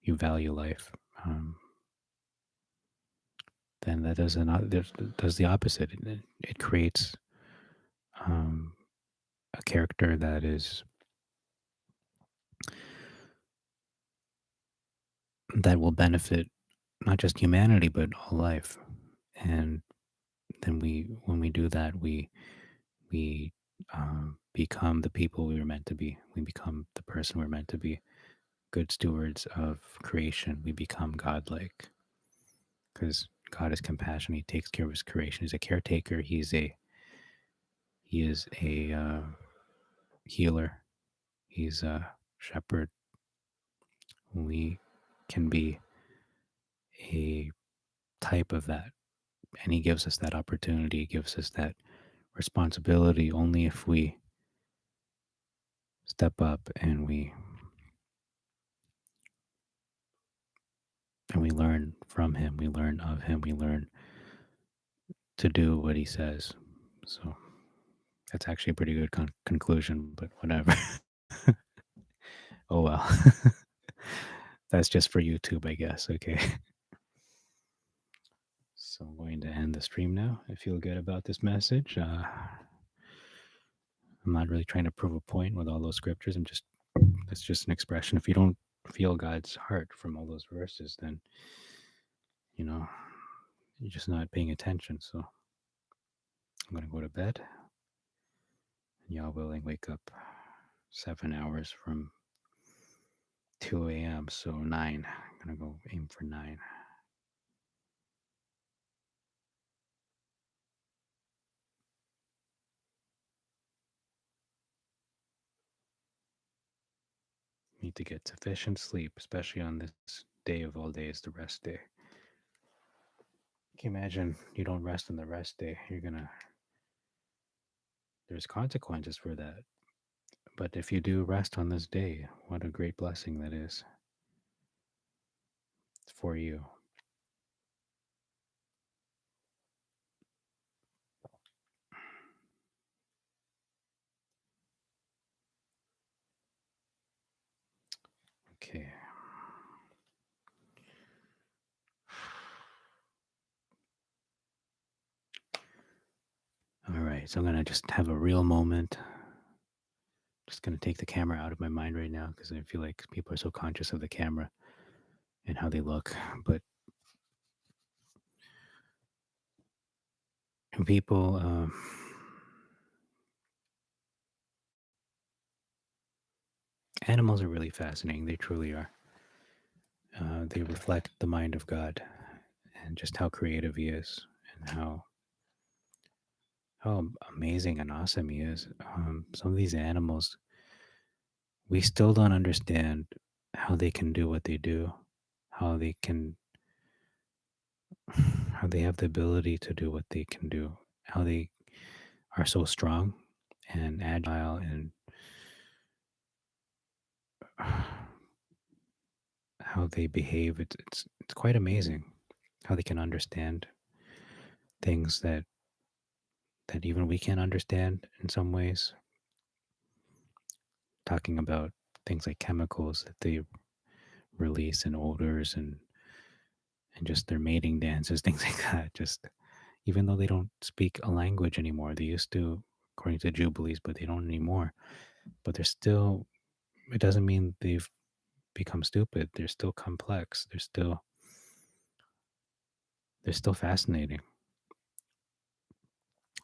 value life, then that does the opposite. It creates um, a character that will benefit not just humanity but all life. And then when we do that, we become the people we were meant to be. We become the person we're meant to be. Good stewards of creation. We become godlike because God is compassionate. He takes care of His creation. He's a caretaker. He is a healer. He's a shepherd. We can be a type of that, and He gives us that opportunity. He gives us that responsibility only if we step up and we learn from Him. We learn of Him. We learn to do what He says. So that's actually a pretty good conclusion, but whatever. Oh well. That's just for YouTube, I guess. Okay. So I'm going to end the stream now. I feel good about this message. I'm not really trying to prove a point with all those scriptures. That's just an expression. If you don't feel God's heart from all those verses, then, you know, you're just not paying attention. So I'm going to go to bed. And y'all willing, wake up 7 hours from 2 a.m. So 9. I'm going to go aim for 9. Need to get sufficient sleep, especially on this day of all days, the rest day. Can you imagine you don't rest on the rest day? There's consequences for that. But if you do rest on this day, what a great blessing that is for you. right, so I'm gonna just have a real moment. Just gonna take the camera out of my mind right now because I feel like people are so conscious of the camera and how they look. But people, animals are really fascinating. They truly are. They reflect the mind of God and just how creative He is and how amazing and awesome He is. Some of these animals, we still don't understand how they can do what they do, how they can, how they have the ability to do what they can do, how they are so strong and agile, and how they behave. It's quite amazing how they can understand things that even we can't understand in some ways. Talking about things like chemicals that they release and odors and just their mating dances, things like that. Just even though they don't speak a language anymore, they used to, according to Jubilees, but they don't anymore. But they're still. It doesn't mean they've become stupid. They're still complex. They're still fascinating.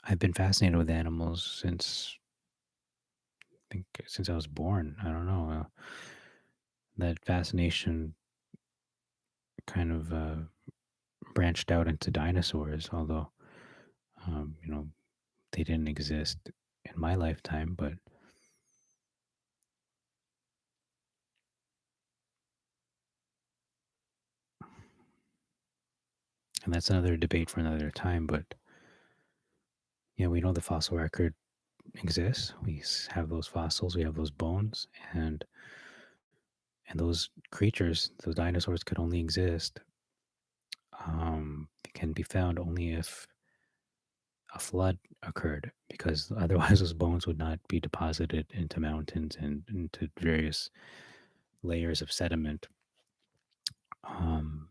I've been fascinated with animals since I think since I was born. I don't know. That fascination kind of branched out into dinosaurs, although you know they didn't exist in my lifetime. But and that's another debate for another time. But yeah, we know the fossil record exists. Have those fossils. We have those bones, and those creatures, those dinosaurs, could only exist. Can be found only if a flood occurred, because otherwise those bones would not be deposited into mountains and into various layers of sediment. Um,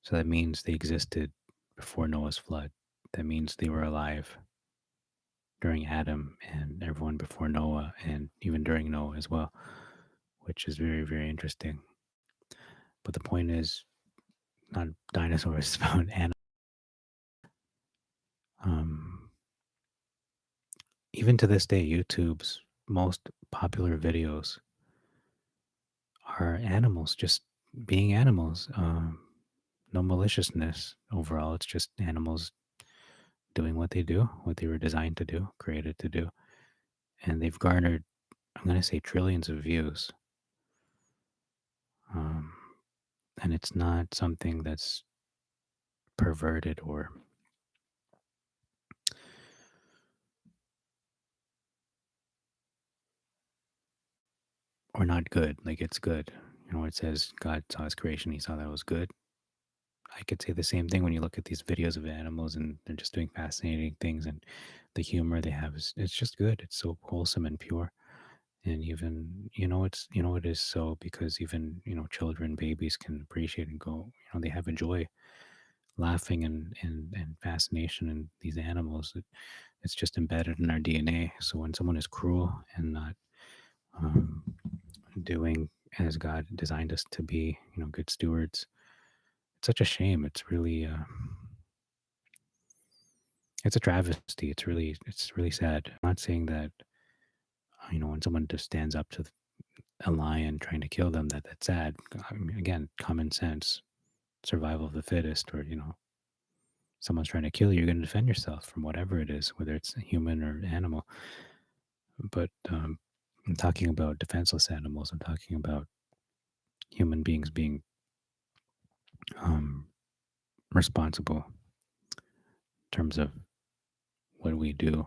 so that means they existed before Noah's flood. That means they were alive during Adam and everyone before Noah, and even during Noah as well, which is very, very interesting. But the point is not dinosaurs, it's about animals. Um, Even to this day, YouTube's most popular videos are animals just being animals. No maliciousness overall. It's just animals doing what they do, what they were designed to do, created to do. And they've garnered, I'm going to say, trillions of views. Um, and it's not something that's perverted or not good. Like it's good. It says God saw his creation, he saw that it was good. I could say the same thing when you look at these videos of animals and they're just doing fascinating things, and the humor they have is it's just good. It's so wholesome and pure. And even it is so because even children, babies can appreciate and go, they have a joy laughing and fascination in these animals. It's just embedded in our DNA. So when someone is cruel and not um, doing as God designed us to be, good stewards, it's such a shame. It's really it's a travesty. It's really sad. I'm not saying that when someone just stands up to a lion trying to kill them, that's sad. I mean, again, common sense, survival of the fittest, or someone's trying to kill you, you're going to defend yourself from whatever it is, whether it's a human or animal. But I'm talking about defenseless animals. I'm talking about human beings being um, responsible in terms of what we do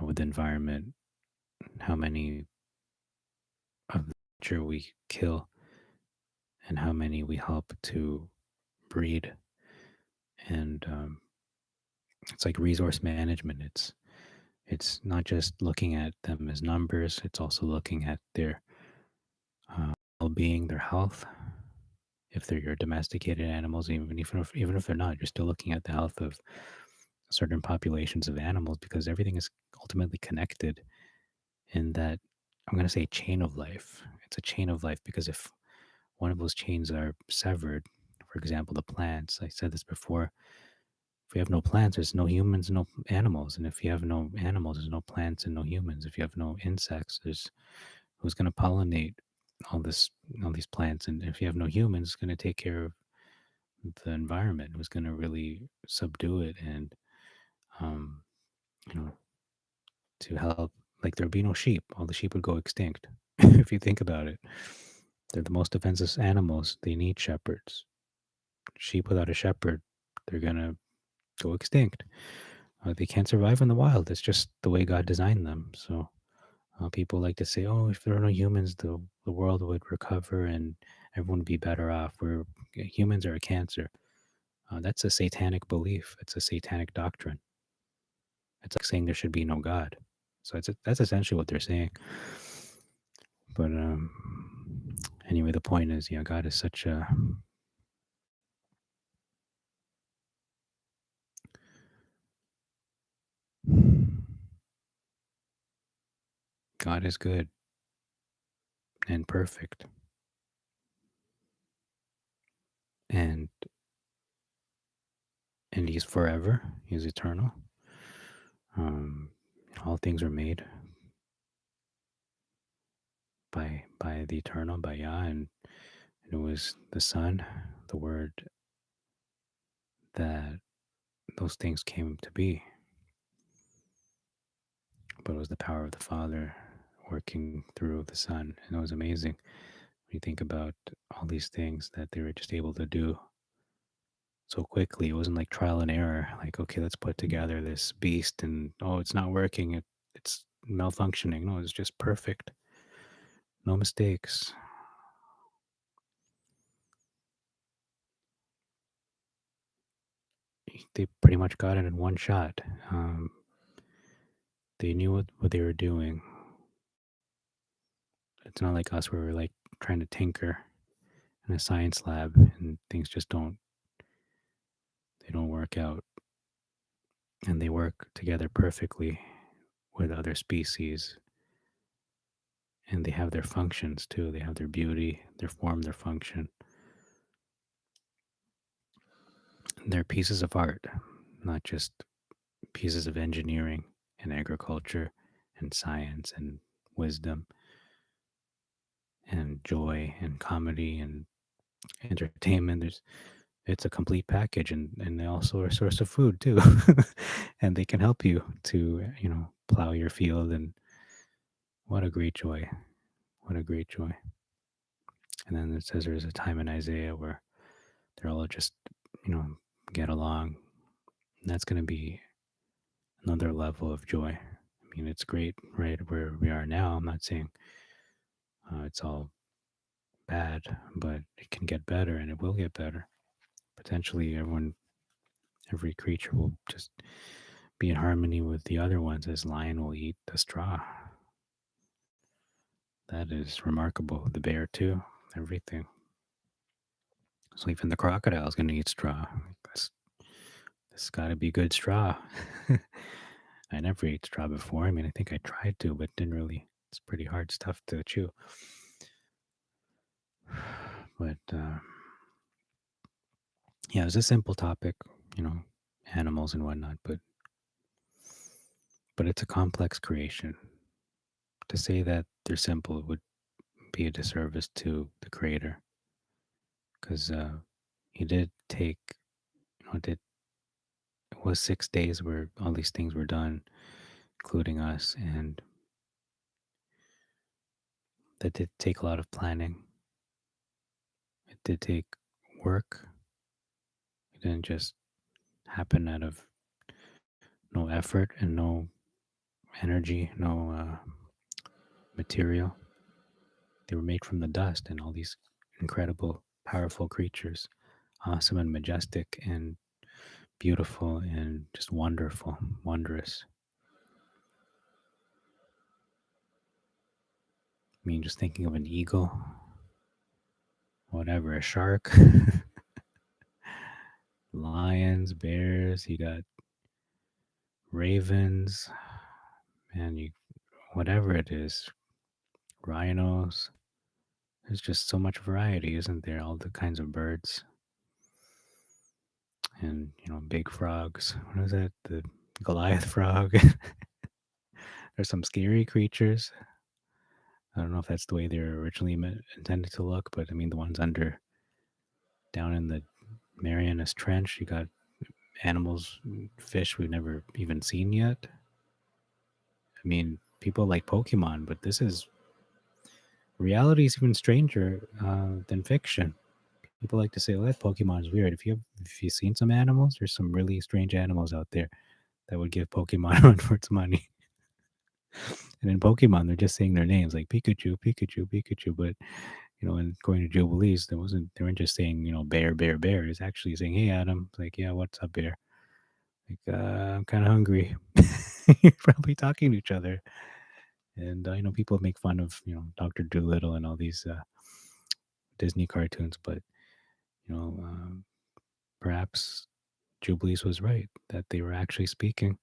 with the environment, how many of the nature we kill, and how many we help to breed. And it's like resource management. It's not just looking at them as numbers. It's also looking at their well-being, their health. If they're your domesticated animals, even if they're not, you're still looking at the health of certain populations of animals, because everything is ultimately connected in that, I'm going to say, chain of life. It's a chain of life because if one of those chains are severed, for example, the plants, I said this before, if we have no plants, there's no humans, no animals. And if you have no animals, there's no plants and no humans. If you have no insects, there's who's going to pollinate all this, all these plants. And if you have no humans, it's going to take care of the environment, who's going to really subdue it and, um, you know, to help. Like there'd be no sheep. All the sheep would go extinct. If you think about it, they're the most defensive animals. They need shepherds. Sheep without a shepherd, they're going to go extinct. They can't survive in the wild. It's just the way God designed them. So people like to say, "Oh, if there are no humans, the world would recover and everyone would be better off." Where humans are a cancer. That's a satanic belief. It's a satanic doctrine. It's like saying there should be no God. So that's essentially what they're saying. But anyway, the point is, yeah, God is such a God is good and perfect, and He's forever. He's eternal. Um, all things are made by the eternal, by Yah, and it was the Son, the Word, that those things came to be. But it was the power of the Father working through the Son, and it was amazing. When you think about all these things that they were just able to do so quickly, it wasn't like trial and error. Like, okay, let's put together this beast, and oh, it's not working. It's malfunctioning. No, it's just perfect. No mistakes. They pretty much got it in one shot. They knew what they were doing. It's not like us where we're like trying to tinker in a science lab and things just don't work out. And they work together perfectly with other species, and they have their functions too. They have their beauty, their form, their function. They're pieces of art, not just pieces of engineering and agriculture and science and wisdom and joy and comedy and entertainment. It's a complete package, and they also are a source of food too. And they can help you to, plow your field. And what a great joy. What a great joy. And then it says there's a time in Isaiah where they're all just, you know, get along. And that's going to be another level of joy. I mean, it's great right where we are now. I'm not saying it's all bad, but it can get better, and it will get better. Potentially, every creature will just be in harmony with the other ones, as lion will eat the straw. That is remarkable. The bear too, everything. So even the crocodile is going to eat straw. This got to be good straw. I never ate straw before. I mean, I think I tried to, but didn't really. It's pretty hard stuff to chew. But yeah, it's a simple topic, you know, animals and whatnot, but it's a complex creation. To say that they're simple would be a disservice to the creator, because he did take, it was 6 days where all these things were done, including us, and that did take a lot of planning. It did take work. It didn't just happen out of no effort and no energy, no material. They were made from the dust, and all these incredible, powerful creatures, awesome and majestic and beautiful and just wonderful, wondrous. I mean, just thinking of an eagle, whatever, a shark, lions, bears. You got ravens, and you whatever it is, rhinos. There's just so much variety, isn't there? All the kinds of birds and big frogs. What is that? The Goliath frog. There's some scary creatures. I don't know if that's the way they're originally intended to look, but I mean the ones under down in the Marianas Trench. You got animals, fish we've never even seen yet. I mean, people like Pokemon, but this is reality is even stranger than fiction. People like to say, "Well, that Pokemon is weird." If you've seen some animals, there's some really strange animals out there that would give Pokemon a run for its money. And in Pokemon, they're just saying their names like Pikachu, Pikachu, Pikachu. But and going to Jubilees, they weren't just saying bear, bear, bear. It's actually saying, "Hey, Adam." It's like, "Yeah, what's up, bear?" Like, I'm kind of hungry. You're probably talking to each other, and people make fun of Doctor Doolittle and all these Disney cartoons, but you know, um, perhaps Jubilees was right that they were actually speaking,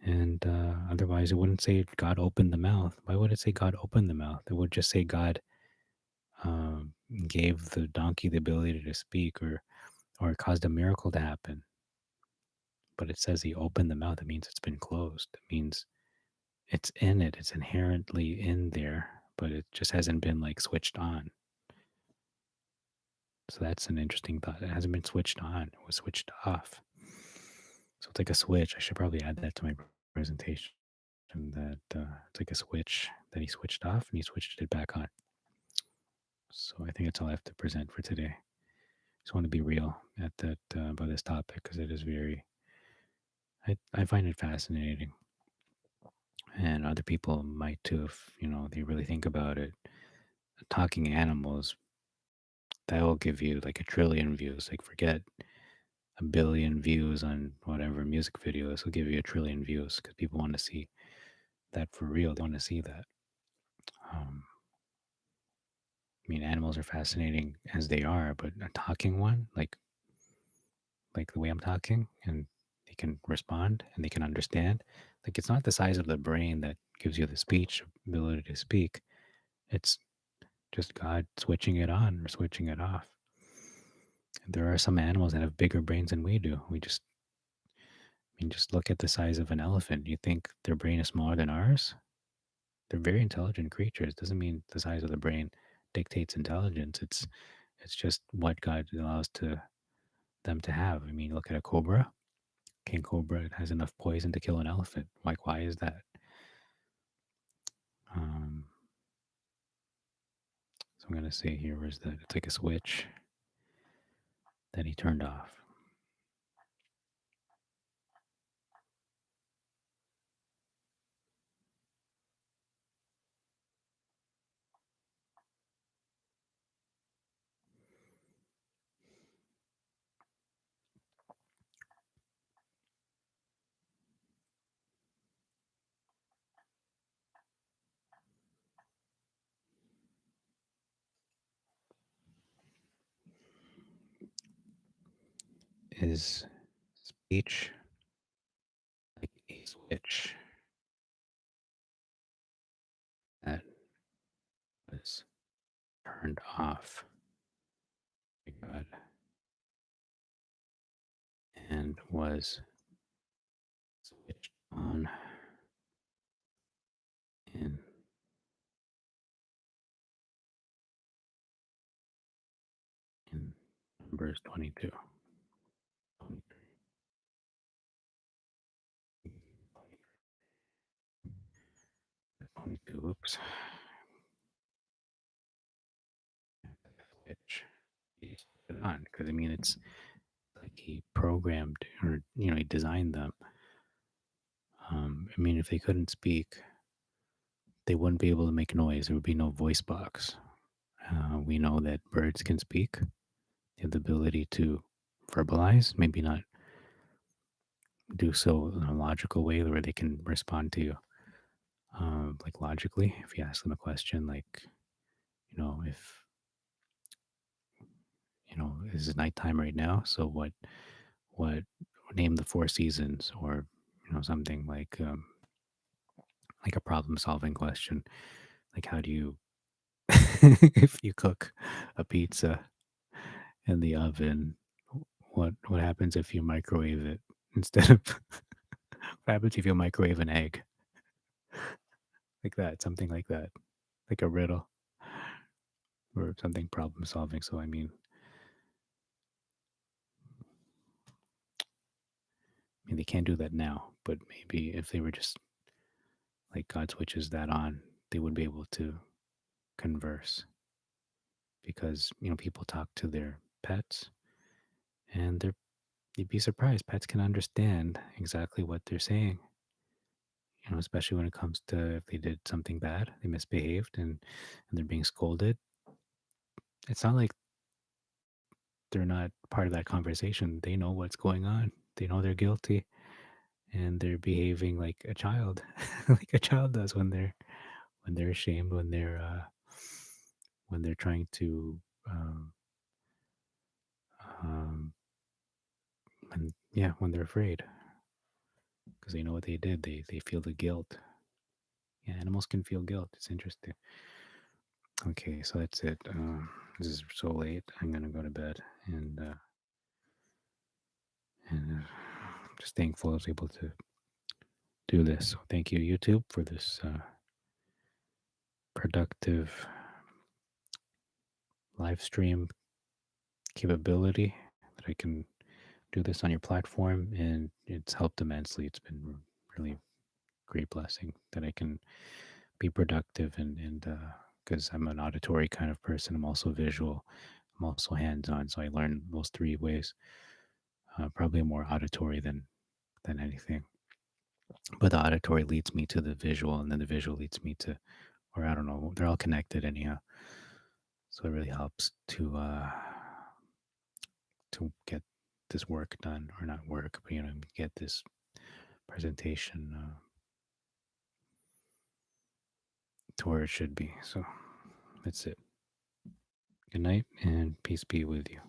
and otherwise it wouldn't say God opened the mouth. Why would it say God opened the mouth? It would just say God um, gave the donkey the ability to speak, or caused a miracle to happen. But it says He opened the mouth. It means it's been closed. It means it's in it. It's inherently in there, but it just hasn't been like switched on. So that's an interesting thought. It hasn't been switched on. It was switched off. So it's like a switch. I should probably add that to my presentation. That it's like a switch that He switched off and He switched it back on. So I think that's all I have to present for today. Just want to be real at that about this topic because it is very. I find it fascinating, and other people might too if they really think about it. Talking animals, that will give you like a trillion views. Like forget a billion views on whatever music video. This will give you a trillion views because people want to see that for real. They want to see that. Um, I mean, animals are fascinating as they are, but a talking one, like the way I'm talking, and they can respond and they can understand. Like it's not the size of the brain that gives you the speech ability to speak. It's just God switching it on or switching it off. There are some animals that have bigger brains than we do. I mean, just look at the size of an elephant. You think their brain is smaller than ours? They're very intelligent creatures. Doesn't mean the size of the brain dictates intelligence. It's just what God allows them to have. I mean, look at a cobra. King cobra has enough poison to kill an elephant. Like, why is that? Um, so I'm gonna say here was that it's like a switch that He turned off. Is speech like a switch that was turned off by God and was switched on in in Numbers 22. 22, oops. Switch. He switched it on because I mean it's like He programmed or He designed them. I mean, if they couldn't speak, they wouldn't be able to make noise. There would be no voice box. We know that birds can speak. They have the ability to verbalize, maybe not do so in a logical way where they can respond to you, like logically. If you ask them a question, like, if, is it nighttime right now? So what, name the four seasons or, something like a problem solving question, like how do you if you cook a pizza in the oven, what happens if you microwave it instead of what happens if you microwave an egg? Like that, something like that, like a riddle or something problem solving. So I mean, they can't do that now, but maybe if they were just like God switches that on, they would be able to converse because people talk to their pets, and you'd be surprised pets can understand exactly what they're saying. Especially when it comes to if they did something bad, they misbehaved, and they're being scolded. It's not like they're not part of that conversation. They know what's going on. They know they're guilty, and they're behaving like a child, like a child does when they're ashamed, when they're trying to um, um, when they're afraid because they know what they did. They feel the guilt. Yeah, animals can feel guilt. It's interesting. Okay, so that's it. This is so late. I'm gonna go to bed, and just thankful I was able to do this. So thank you, YouTube, for this productive live stream capability that I can do this on your platform, and it's helped immensely. It's been really great blessing that I can be productive and because I'm an auditory kind of person, I'm also visual, I'm also hands-on, so I learn those three ways. Probably more auditory than anything, but the auditory leads me to the visual, and then the visual leads me to, or I don't know, they're all connected anyhow. So it really helps to get this work done, or not work, but get this presentation to where it should be. So that's it. Good night, and peace be with you.